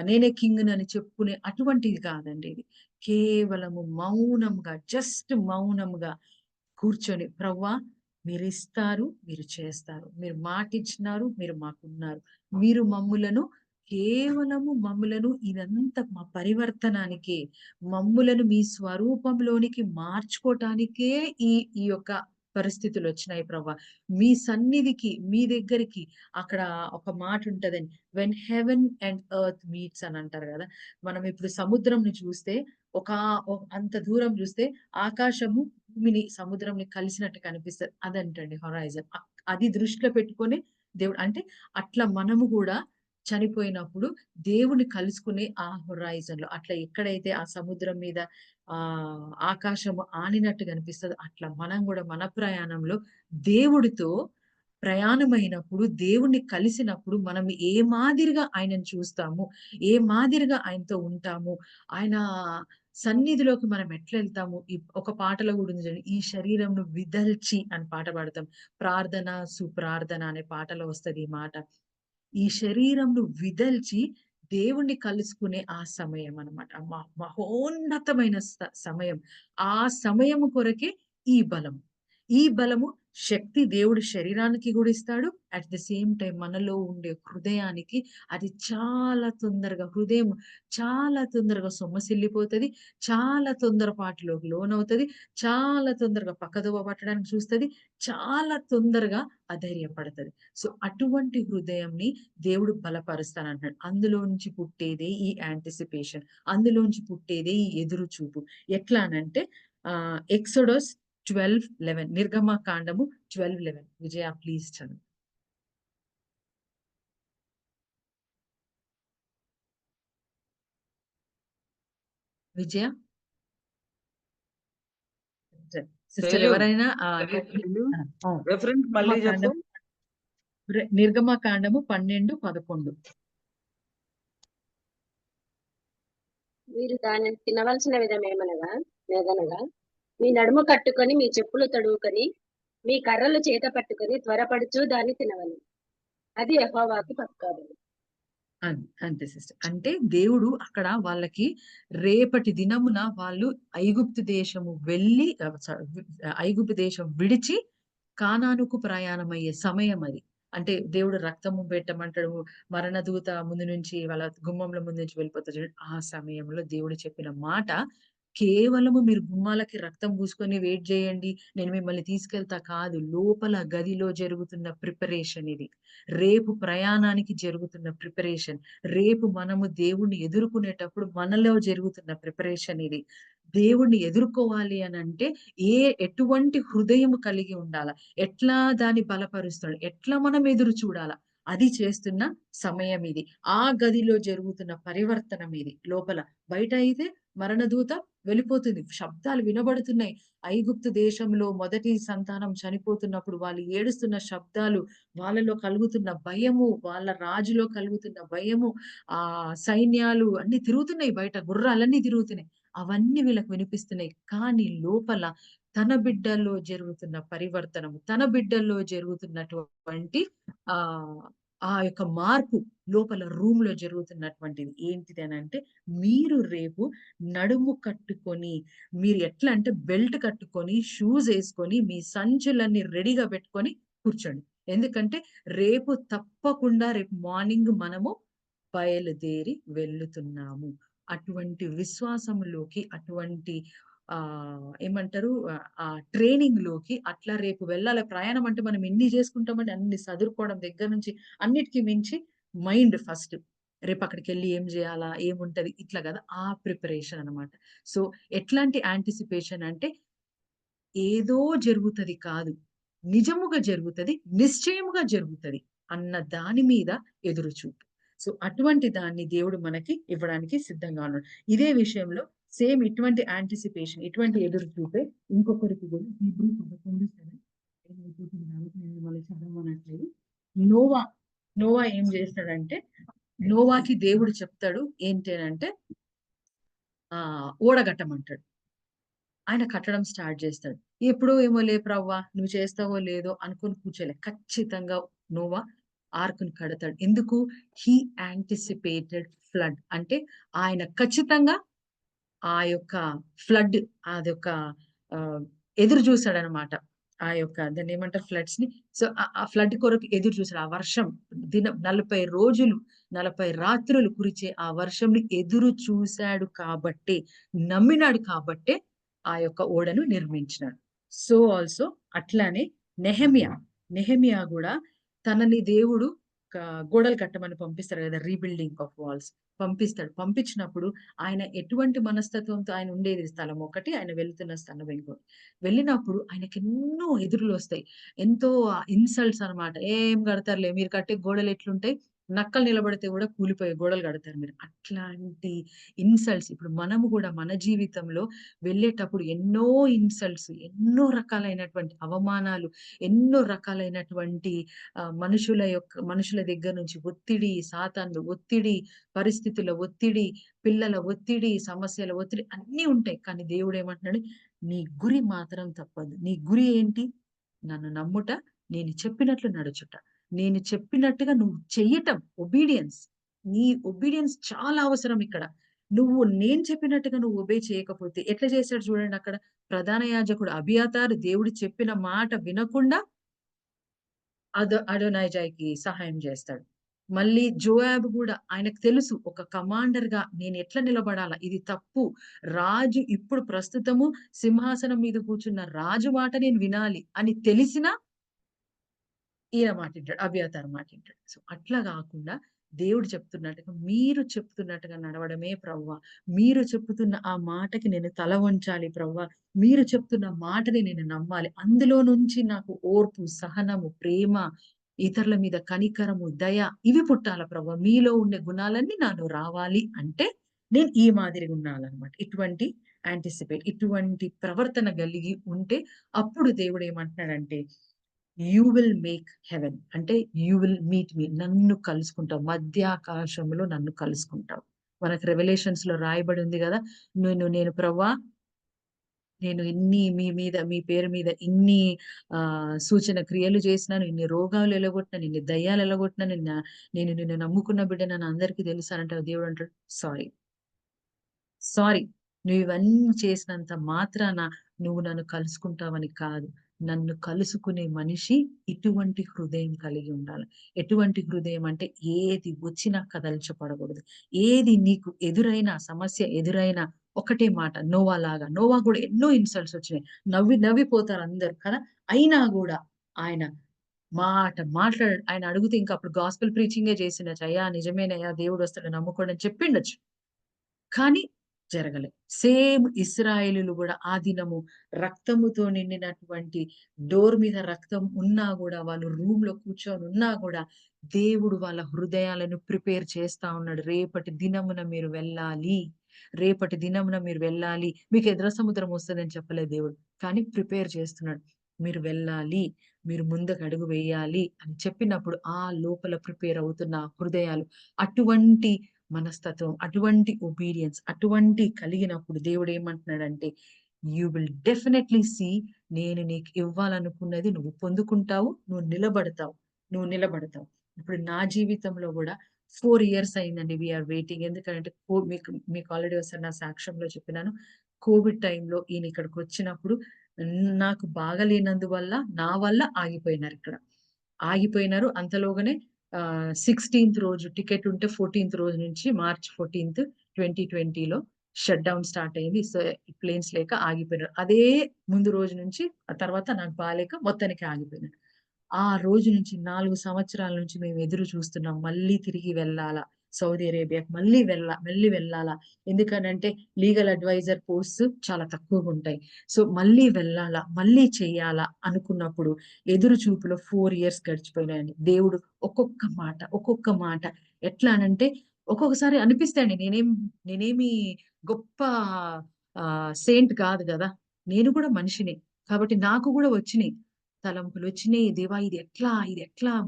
నేనే కింగ్‌నని చెప్పుకునే అటువంటిది కాదండి ఇది. కేవలము మౌనంగా, జస్ట్ మౌనంగా కూర్చొని, "ప్రవ్వా మీరిస్తారు, మీరు చేస్తారు. మీరు మాటిచ్చినారు, మీరు మాకున్నారు. మీరు మమ్ములను ఇదంతా మా పరివర్తనానికే, మమ్ములను మీ స్వరూపంలోనికి మార్చుకోటానికే ఈ ఈ యొక్క పరిస్థితులొచ్చినాయి ప్రవ్వా. మీ సన్నిధికి, మీ దగ్గరికి" అక్కడ ఒక మాటుంటదండి. "When heaven and earth meets" అని అంటారు గదా! మనం ఇప్పుడు సముద్రంని చూస్తే ఒక అంత దూరం జూస్తే ఆకాశము భూమిని, సముద్రంని కలిసినట్టు కనిపిస్తది. అదంటండి హొరైజన్. అది దృష్టిలో పెట్టుకొని దేవుడు అంటే అట్లా మనము గూడా చనిపోయినప్పుడు దేవుడిని కలుసుకునే ఆ హొరైజన్‌లో అట్లా ఎక్కడైతే ఆ సముద్రం మీద ఆకాశము ఆనినట్టు కనిపిస్తదో అట్లా మనం గూడా మన ప్రయాణంలో దేవుడితో ప్రయాణమైనప్పుడు, దేవుడిని కలిసినప్పుడు మనం ఏ మాదిరిగా ఆయనను చూస్తాము, ఏ మాదిరిగా ఆయనతో ఉంటాము, ఆయన సన్నిధిలోకి మనం ఎట్లెళ్తాము? ఒక పాటలో గూడా ఉంది చూడండి. "ఈ శరీరంను విదల్చి" అని పాట పాడతాం. 'ప్రార్థన సుప్రార్థన' అనే పాటలో వస్తది ఈ మాట. ఈ శరీరంను విదల్చి దేవుణ్ణి కలుసుకునే ఆ సమయం అన్నమాట. మహోన్నతమైన సమయం. ఆ సమయము కొరకే ఈ బలం. ఈ బలము శక్తి దేవుడు శరీరానికి గూడా ఇస్తాడు. అట్ ది సేమ్ టైమ్ మనలో ఉండే హృదయానికి అది హృదయం చాలా తొందరగా సొమ్మసిల్లిపోతది. చాలా తొందరపాటులోకి లోనవుతది. చాలా తొందరగా పక్కదోవ పట్టడానికి చూస్తది. చాలా తొందరగా అధైర్యపడతది. సో, అటువంటి హృదయంని దేవుడు బలపరుస్తానంటున్నాడు. అందులోంచి పుట్టేదే ఈ యాంటిసిపేషన్. అందులోంచి పుట్టేదే ఈ ఎదురు చూపు. ఎట్లా అనంటే ఎక్సోడస్ 12:11 నిర్గమకాండము 12:11 విజయ ప్లీజ్ చదువు. విజయ సిస్టర్ శైలు, ఎవరైనా శైలు, ఆ! రెఫరెన్స్ మళ్ళీ చెప్పు. నిర్గమకాండము 12, 11 మీరు దానిని తినవలసిన విధమేమనగా మీ నడుము కట్టుకొని మీ చెప్పులు తడువుకొని మీ కర్రలు చేత పట్టుకొని త్వరపడుచు దాన్ని తినవలెను. అది యెహోవాకు పస్కాబలి. అంతే సిస్టర్. అంటే దేవుడు అక్కడ వాళ్ళకి రేపటి దినమున వాళ్ళు ఐగుప్తు దేశము వెళ్ళి ఐగుప్తు దేశం విడిచి కానానుకు ప్రయాణమయ్యే సమయం అది. అంటే దేవుడు రక్తము పెట్టమంటాడు. మరణదూత ముందు నుంచి వాళ్ళ గుమ్మంలో ముందు నుంచి వెళ్ళిపోతారు చూడండి. ఆ సమయంలో దేవుడు చెప్పిన మాట కేవలము మీరు గుమ్మాలకి రక్తం పూసుకొని వెయిట్ చేయండి. నేను మిమ్మల్ని తీసుకెళ్తా కాదు. లోపల గదిలో జరుగుతున్న ప్రిపరేషన్ ఇది. రేపు ప్రయాణానికి జరుగుతున్న ప్రిపరేషన్. రేపు మనము దేవుణ్ణి ఎదుర్కొనేటప్పుడు మనలో జరుగుతున్న ప్రిపరేషన్ ఇది. దేవుణ్ణి ఎదుర్కోవాలి అనంటే ఎటువంటి హృదయము కలిగి ఉండాల? ఎట్లా దాన్ని బలపరుస్తాడు? ఎట్లా మనం ఎదురు చూడాలా? అది చేస్తున్న సమయం ఇది. ఆ గదిలో జరుగుతున్న పరివర్తనం ఇది లోపల. బయట అయితే మరణదూత వెళ్ళిపోతుంది. శబ్దాలు వినబడుతున్నాయి. ఐగుప్తు దేశంలో మొదటి సంతానం చనిపోతున్నప్పుడు వాళ్ళు ఏడుస్తున్న శబ్దాలు, వాళ్ళలో కలుగుతున్న భయము, వాళ్ళ రాజులో కలుగుతున్న భయము, సైన్యాలు అన్నీ తిరుగుతున్నాయి బయట. గుర్రాలన్నీ తిరుగుతున్నాయి. అవన్నీ వీళ్ళకి వినిపిస్తున్నాయి. కానీ లోపల తన బిడ్డల్లో జరుగుతున్న పరివర్తనము, తన బిడ్డల్లో జరుగుతున్నటువంటి ఆహ్, ఆ యొక్క మార్పు లోపల రూమ్‌లో జరుగుతున్నటువంటిది ఏంటిది అనంటే, మీరు రేపు నడుము కట్టుకొని, మీరు ఎట్లా అంటే బెల్ట్ కట్టుకొని, షూస్ యేసుకొని, మీ సంచులన్నీ రెడీగా పెట్టుకొని కూర్చోండి. ఎందుకంటే రేపు మార్నింగ్ మనము బయలుదేరి వెళ్ళుతున్నాము. అటువంటి విశ్వాసములోకి, అటువంటి ఏమంటారు ట్రైనింగ్‌లోకి అట్లా రేపు వెళ్ళాలి. ప్రయాణం అంటే మనం ఎన్ని చేసుకుంటామండి, అన్ని సదురుకోవడం దగ్గర నుంచి అన్నిటికి మించి మైండ్ ఫస్ట్. రేపక్కడికెళ్ళి ఏం జేయాలా? ఏముంటది? ఇట్లా గదా! ఆ ప్రిపరేషన్ అన్నమాట. సో, ఎట్లాంటి యాంటిసిపేషన్ అంటే ఏదో జరుగుతది కాదు. నిజముగా జరుగుతది. నిశ్చయముగా జరుగుతది అన్న దాని మీద ఎదురుచూపు. సో అటువంటి దాన్ని దేవుడు మనకి ఇవ్వడానికి సిద్ధంగా ఉన్నాడు. ఇదే విషయంలో సేమ్ ఇటువంటి యాంటిసిపేషన్, ఇటువంటి ఎదురు చూపే ఇంకొకరికి కూడా హీబ్రూ 11:7 ఏమైపోతుంది కాబట్టి నేను మిమ్మల్ని చదవనట్లేదు. నోవా నోవా ఏం చేస్తాడంటే, నోవాకి దేవుడు చెప్తాడు ఏంటి అనంటే ఓడ కట్టమంటాడు. ఆయన కట్టడం స్టార్ట్ చేస్తాడు. ఎప్పుడో ఏమో లే ప్రవ్వా నువ్వు చేస్తావో లేదో అనుకుని కూర్చోలే. ఖచ్చితంగా నోవా ఆర్క్‌ని కడతాడు. ఎందుకు? హి యాంటిసిపేటెడ్ ఫ్లడ్. అంటే ఆయన ఖచ్చితంగా ఆ యొక్క ఫ్లడ్ అదొక ఎదురు చూసాడనమాట. ఆ యొక్క దాన్నేమంటారు ఫ్లడ్స్‌ని. సో, ఆ ఫ్లడ్ కొరకు ఎదురు చూసాడు. ఆ వర్షం 40 రోజులు, 40 రాత్రులు కురిచే ఆ వర్షంని ఎదురు చూసాడు కాబట్టే, నమ్మినాడు కాబట్టే ఆ యొక్క ఓడను నిర్మించినాడు. సో, ఆల్సో అట్లానే నెహెమియా, నెహెమియా గూడా తనని దేవుడు గోడలు కట్టమని పంపిస్తారు గదా! రీబిల్డింగ్ ఆఫ్ వాల్స్ పంపిస్తాడు. పంపించినప్పుడు ఆయన ఎటువంటి మనస్తత్వంతో ఆయన ఉండేది స్థలం ఒకటి, ఆయన వెళ్తున్న స్థలం ఇంకోటి. వెళ్ళినప్పుడు ఆయనకెన్నో ఎదురులొస్తాయి. ఎంతో ఇన్సల్ట్స్ అన్నమాట. "ఏం కడతారులే మీరు కట్టే గోడలు ఎట్లుంటాయి? నక్కలు నిలబడితే గూడా కూలిపోయే గోడలు కడతారు మీరు." అట్లాంటి ఇన్సల్ట్స్ ఇప్పుడు మనము గూడా మన జీవితంలో వెళ్ళేటప్పుడు ఎన్నో ఇన్సల్ట్స్, ఎన్నో రకాలైనటువంటి అవమానాలు, ఎన్నో రకాలైనటువంటి మనుషుల దగ్గర నుంచి ఒత్తిడి, సాతానుడు ఒత్తిడి, పరిస్థితుల ఒత్తిడి, పిల్లల ఒత్తిడి, సమస్యల ఒత్తిడి అన్నీ ఉంటాయి. కానీ దేవుడేమంటున్నాడు? నీ గురి మాత్రం తప్పదు. నీ గురి ఏంటి? నన్ను నమ్ముట, నేను చెప్పినట్లు నడుచుట. నేను చెప్పినట్టుగా నువ్వు చెయ్యటం ఒబీడియన్స్. నీ ఒబీడియన్స్ చాలా అవసరం ఇక్కడ. నేను చెప్పినట్టుగా నువ్వు ఒబే చేయకపోతే ఎట్లా చేశాడు చూడండి అక్కడ. ప్రధాన యాజకుడు అబియాతారు దేవుడు చెప్పిన మాట వినకుండా అడోనీజాకి సహాయం చేస్తాడు. మళ్ళీ జోయాబ్ గూడా ఆయనకు తెలుసు ఒక కమాండర్‌గా నేనెట్లా నిలబడాలా? ఇది తప్పు. రాజు ఇప్పుడు ప్రస్తుతము సింహాసనం మీద కూర్చున్న రాజు మాట నేను వినాలి అని తెలిసినా ఈయన మాటింటాడు. అబియాతారు మాటింటాడు. సో, అట్లా గాకుండా దేవుడు చెప్తున్నట్టుగా, మీరు చెప్తున్నట్టుగా నడవడమే ప్రవ్వా. మీరు చెప్పుతున్న ఆ మాటకి నేను తల వంచాలి ప్రవ్వా. మీరు చెప్తున్న మాటని నేను నమ్మాలి. అందులో నుంచి నాకు ఓర్పు, సహనము, ప్రేమ, ఇతరుల మీద కనికరము, దయ ఇవి పుట్టాల ప్రవ్వా. మీలో ఉండే గుణాలన్నీ నాలో రావాలి అంటే, నేను ఈ మాదిరిగా ఉండాలన్నమాట. ఇటువంటి ప్రవర్తన కలిగి ఉంటే, అప్పుడు దేవుడేమంటున్నాడంటే యూ విల్ మేక్ హెవెన్. అంటే యూ విల్ మీట్ మీ. నన్ను కలుసుకుంటావు. మధ్యాకాశంలో నన్ను కలుసుకుంటావు. మనకు రెవల్యూషన్స్‌లో రాయబడి ఉంది గదా! నేను ప్రభువా నేను మీ పేరు మీద ఇన్ని సూచన క్రియలు చేసినాను. ఇన్ని రోగాలు ఎలగొట్టినాను. ఇన్ని దయ్యాలు ఎలగొట్టినాను. నేను నిన్ను నమ్ముకున్న బిడ్డనని అందరికీ తెలుసనంటావు. దేవుడు అంటాడు సారీ. సారీ. నువ్వివన్నీ చేసినంత మాత్రాన నువ్వు నన్ను కలుసుకుంటావని కాదు. నన్ను కలుసుకునే మనిషి ఇటువంటి హృదయం కలిగి ఉండాలి. ఎటువంటి హృదయం అంటే ఏది వచ్చినా కదల్చబడకూడదు. ఏది నీకు ఎదురైనా సమస్య ఎదురైనా ఒకటే మాట నోవాలాగా. నోవా గూడా ఎన్నో ఇన్సల్ట్స్ వచ్చినాయి. నవ్విపోతారు అందరూ కదా! అయినా గూడా ఆయన మాట్లాడాడు. ఆయన అడిగితే ఇంకా అప్పుడు గాస్పెల్ ప్రీచింగే చేసిండొచ్చు. అయ్యా! నిజమేనయ్యా! దేవుడొస్తాడు నమ్ముకోండి అని చెప్పిండొచ్చు. కానీ జరగలే. సేమ్ ఇశ్రాయేలీయులు గూడా ఆ దినము రక్తముతో నిండినటువంటి డోర్ మీద రక్తం ఉన్నా గూడా, వాళ్ళు రూమ్‌లో కూర్చొని ఉన్నా గూడా, దేవుడు వాళ్ళ హృదయాలను ప్రిపేర్ చేస్తా ఉన్నాడు. రేపటి దినమున మీరు వెళ్ళాలి. రేపటి దినమున మీరు వెళ్ళాలి. మీకు ఎర్ర సముద్రం వస్తదని చెప్పలేదు దేవుడు. కానీ ప్రిపేర్ చేస్తున్నాడు. మీరు వెళ్ళాలి. మీరు ముందుకు అడుగు వేయాలి అని చెప్పినప్పుడు ఆ లోపల ప్రిపేర్ అవుతున్న హృదయాలు అటువంటి మనస్తత్వం, అటువంటి ఒబీడియన్స్, అటువంటి కలిగినప్పుడు దేవుడేమంటున్నాడంటే, యూ విల్ డెఫినైట్‌లీ సీ నేను నీకు ఇవ్వాలనుకున్నది నువ్వు పొందుకుంటావు. నువ్వు నిలబడతావు. ఇప్పుడు నా జీవితంలో గూడా 4 ఇయర్స్ అయిందండి. We are waiting. ఎందుకంటే మీకు ఆల్రెడీ ఒకసారి నా సాక్ష్యంలో చెప్పినాను. కోవిడ్ టైమ్‌లో ఈయన ఇక్కడికొచ్చినప్పుడు నాకు బాగాలేనందువల్ల నా వల్ల ఆగిపోయినారిక్కడ. ఆగిపోయినారు. అంతలోగానే 16థ్ రోజు టికెట్ ఉంటే 14థ్ రోజు నుంచి మార్చ్ 14థ్ 2020లో షట్ డౌన్ స్టార్ట్ అయింది. సో, ప్లేన్స్ లేక ఆగిపోయినారు. అదే ముందు రోజు నుంచి ఆ తర్వాత నాకు బాలేక మొత్తానికి ఆగిపోయినాను. ఆ రోజు నుంచి 4 సంవత్సరాల నుంచి మేము ఎదురు చూస్తున్నాం. మళ్ళీ తిరిగి వెళ్ళాలా? సౌదీ అరేబియాకి మళ్ళీ వెళ్ళాలా? ఎందుకనంటే లీగల్ అడ్వైజర్ పోస్ట్స్ చాలా తక్కువగుంటాయి. సో, మళ్ళీ వెళ్ళాలా? మళ్ళీ చెయ్యాలా? అనుకున్నప్పుడు ఎదురు చూపులో 4 ఇయర్స్ గడిచిపోయినాయండి. దేవుడు ఒక్కొక్క మాట ఎట్లా అనంటే ఒక్కొక్కసారి అనిపిస్తాయండి. నేనేమి గొప్ప సెయింట్ కాదు గదా! నేను కూడా మనిషినే. కాబట్టి నాకు గూడా వచ్చినియి. తలంపులొచ్చినియి. దేవా! ఇది ఎట్లా?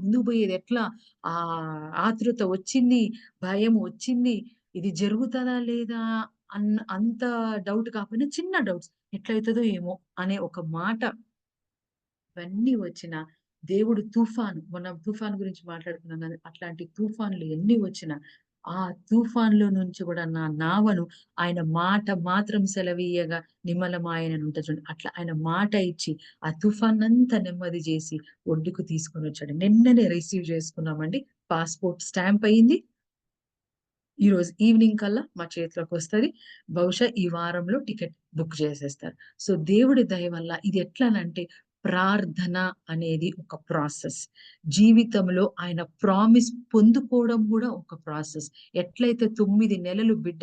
ముందుకు పోయేదెట్లా? ఆతృత వచ్చింది. భయం వచ్చింది. ఇది జరుగుతదా లేదా? అంత డౌట్ కాకపోయినా చిన్న డౌట్స్. ఎట్లయితదో ఏమో అనే ఒక మాట ఇవన్నీ వచ్చినా దేవుడు మొన్న తుఫాను గురించి మాట్లాడుకున్నాం కదా! అట్లాంటి తుఫాన్లు ఎన్ని వచ్చినా, ఆ తుఫాన్‌లో నుంచి కూడా నా నావను ఆయన మాట మాత్రం సెలవీయగా నిమ్మలమాయెనని ఉంటది చూడండి. అట్లా ఆయన మాట ఇచ్చి, ఆ తుఫానంతా నెమ్మది జేసి ఒడ్డుకు తీసుకొనొచ్చాడు. నిన్ననే రిసీవ్ చేసుకున్నామండి. పాస్‌పోర్ట్ స్టాంప్ అయింది. ఈరోజు ఈవినింగ్ కల్లా మా చేతిలోకొస్తది. బహుశా ఈ వారంలో టికెట్ బుక్ చేసేస్తారు. సో, దేవుడి దయ వల్ల ఇది ఎట్లనంటే ప్రార్థన అనేది ఒక ప్రాసెస్. జీవితంలో ఆయన ప్రామిస్ పొందుకోవడం గూడా ఒక ప్రాసెస్. ఎట్లయితే 9 నెలలు బిడ్డ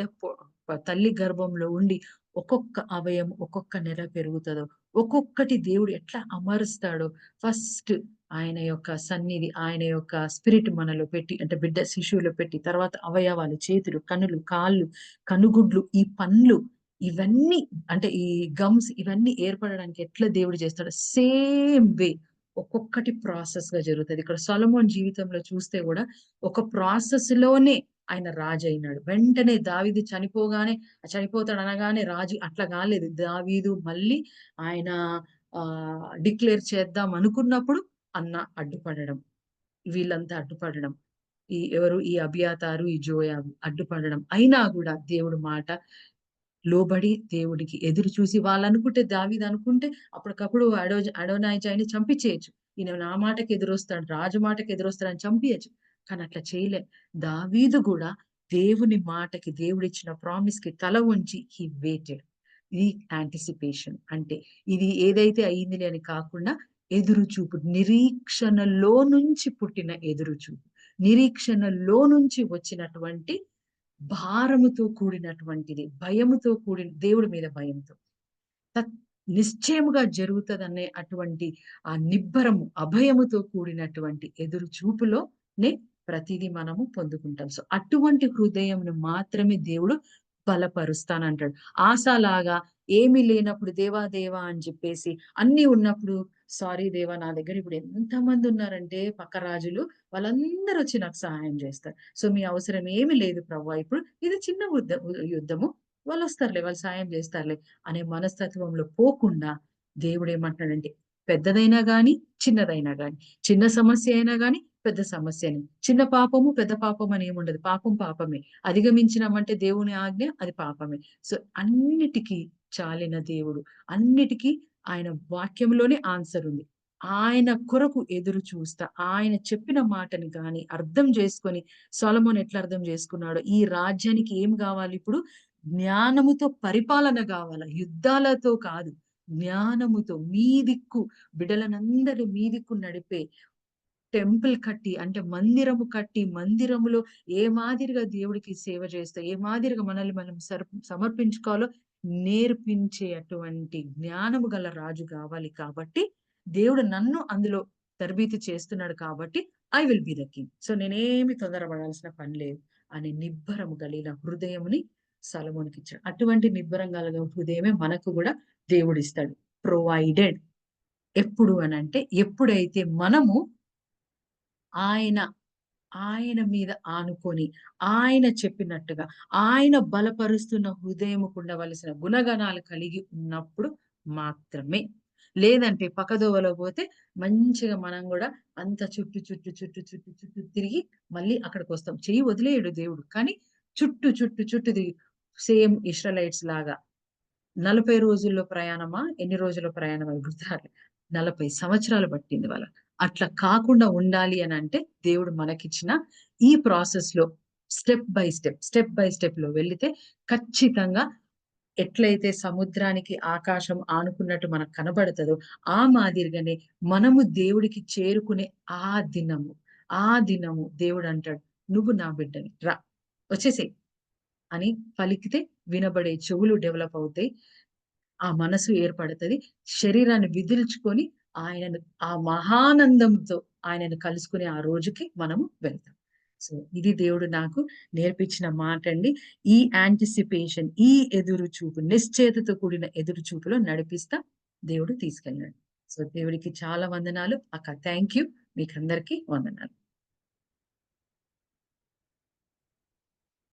తల్లి గర్భంలో ఉండి ఒక్కొక్క అవయవం ఒక్కొక్క నెల పెరుగుతదో, ఒక్కొక్కటి దేవుడు ఎట్లా అమరుస్తాడో ఫస్ట్ ఆయన యొక్క సన్నిధి, ఆయన యొక్క స్పిరిట్ మనలో పెట్టి అంటే బిడ్డ శిశువులో పెట్టి తర్వాత అవయవాలు, చేతులు, కనులు, కాళ్ళు, కనుగుడ్లు, ఈ పండ్లు ఇవన్నీ అంటే ఈ గమ్స్ ఇవన్నీ ఏర్పడడానికి ఎట్లా దేవుడు చేస్తాడో సేమ్ వే ఒక్కొక్కటి ప్రాసెస్‌గా జరుగుతది. ఇక్కడ సొలొమోన్ జీవితంలో చూస్తే గూడా ఒక ప్రాసెస్‌లోనే ఆయన రాజయినాడు. వెంటనే దావీదు చనిపోతాడు అనగానే రాజు అట్లా గాలేదు. దావీదు మళ్ళీ ఆయన డిక్లేర్ చేద్దాం అనుకున్నప్పుడు అన్న అడ్డుపడడం. వీళ్ళంతా అడ్డుపడడం. ఈ అబియాతారు, ఈ జోయాబు అడ్డుపడడం. అయినా గూడా దేవుడు మాట లోబడి దేవుడికి ఎదురు చూసి వాళ్ళనుకుంటే దావీదనుకుంటే అప్పటికప్పుడు అడోనీజాని చంపించేయొచ్చు. ఈయన నా మాటకి ఎదురొస్తాడు, రాజు మాటకి ఎదురొస్తాడని చంపియచ్చు. కానీ అట్లా చేయలే. దావీదు గూడా దేవుని మాటకి దేవుడిచ్చిన ప్రామిస్‌కి తల వంచి హి వెయిటెడ్. ఇది యాంటిసిపేషన్. అంటే ఇది ఏదైతే అయిందిలే అని కాకుండా ఎదురుచూపు. నిరీక్షణలో నుంచి పుట్టిన ఎదురుచూపు. నిరీక్షణలో నుంచి వచ్చినటువంటి భారముతో కూడినటువంటిది. భయముతో కూడిన దేవుడి మీద భయంతో. తత్ నిశ్చయముగా జరుగుతదనే అటువంటి ఆ నిబ్బరము, అభయముతో కూడినటువంటి ఎదురు చూపులోనే ప్రతిదీ మనము పొందుకుంటాం. సో, అటువంటి హృదయంను మాత్రమే దేవుడు బలపరుస్తానంటాడు. ఆసలాగా ఏమీ లేనప్పుడు దేవా! దేవా! అని చెప్పేసి అన్నీ ఉన్నప్పుడు సారీ దేవా! నా దగ్గర ఇప్పుడు ఎంతమంది ఉన్నారంటే పక్క రాజులు వాళ్ళందరూ వచ్చి నాకు సహాయం జేస్తారు. సో, మీ అవసరం ఏమి లేదు ప్రభువా! ఇప్పుడు ఇది చిన్న యుద్ధము. వాళ్ళొస్తారులే, వాళ్ళు సాయం జేస్తారులే అనే మనస్తత్వంలో పోకుండా దేవుడేమంటున్నాడంటే పెద్దదైనా గాని, చిన్నదైనా గాని, చిన్న సమస్య అయినా గాని, పెద్ద సమస్యని. చిన్న పాపము, పెద్ద పాపం అని ఏముండదు. పాపం పాపమే. అధిగమించినామంటే దేవుని ఆజ్ఞ అది పాపమే. సో, అన్నిటికి చాలిన దేవుడు. అన్నిటికి ఆయన వాక్యంలోనే ఆన్సర్ ఉంది. ఆయన కొరకు ఎదురు చూస్తా, ఆయన చెప్పిన మాటని గాని అర్థం చేసుకొని సొలొమోన్ ఎట్లా అర్థం చేసుకున్నాడో, ఈ రాజ్యానికి ఏం గావాలిప్పుడు? జ్ఞానముతో పరిపాలన గావాల. యుద్ధాలతో కాదు. జ్ఞానముతో మీ దిక్కు బిడ్డలనందరి మీ దిక్కు నడిపే టెంపుల్ కట్టి అంటే మందిరము కట్టి, మందిరములో ఏ మాదిరిగా దేవుడికి సేవ చేస్తే, ఏ మాదిరిగా మనల్ని మనం సమర్పించుకోవాలో నేర్పించే అటువంటి జ్ఞానము గల రాజు గావాలి కాబట్టి, దేవుడు నన్ను అందులో తరబీదు చేస్తున్నాడు కాబట్టి I will be the king. So, నేనేమి తొందరపడాల్సిన పని లేదు అనే నిబ్బరము కలిగిన హృదయముని సొలొమోనుకిచ్చాడు. అటువంటి నిబ్బరం కలిగిన హృదయమే మనకు గూడా దేవుడిస్తాడు. ప్రొవైడెడ్. ఎప్పుడు అనంటే, ఎప్పుడైతే మనము ఆయన, ఆయన మీద ఆనుకొని, ఆయన చెప్పినట్టుగా, ఆయన బలపరుస్తున్న హృదయముకుండవలసిన గుణగణాలు కలిగి ఉన్నప్పుడు మాత్రమే. లేదంటే పక్కదోవలో పోతే మంచిగా మనం గూడా అంత చుట్టూ తిరిగి మళ్ళీ అక్కడికొస్తాం. చెయ్యి వదిలేయడు దేవుడు. కానీ చుట్టూ తిరిగి సేమ్ ఇశ్రాయెలైట్స్ లాగా 40 రోజుల్లో ప్రయాణమా? ఎన్ని రోజుల ప్రయాణమా గుర్తు రాట్లే. 40 సంవత్సరాలు పట్టింది వాళ్ళకి. అట్లా కాకుండా ఉండాలి అనంటే దేవుడు మనకిచ్చిన ఈ ప్రాసెస్‌లో స్టెప్ బై స్టెప్‌లో వెళితే ఖచ్చితంగా ఎట్లయితే సముద్రానికి ఆకాశం ఆనుకున్నట్టు మనకు కనబడతదో, ఆ మాదిరిగానే మనము దేవుడికి చేరుకునే ఆ దినము, ఆ దినము దేవుడంటాడు, "నువ్వు నా బిడ్డవి. రా! వచ్చేసేయ్" అని పలికితే వినబడే చెవులు డెవలప్ అవుతాయి. ఆ మనసు ఏర్పడతది. శరీరాన్ని విదిల్చుకొని ఆయనను ఆ మహానందంతో ఆయనను కలుసుకునే ఆ రోజుకి మనము వెళ్తాం. సో ఇది దేవుడు నాకు నేర్పించిన మాట అండి. ఈ యాంటిసిపేషన్, ఈ ఎదురు చూపు, నిశ్చయతతో కూడిన ఎదురు చూపులో నడిపిస్తా దేవుడు తీసుకెళ్ళాడు. సో దేవుడికి చాలా వందనాలు. అక్క థ్యాంక్ యూ. మీకందరికీ వందనాలు.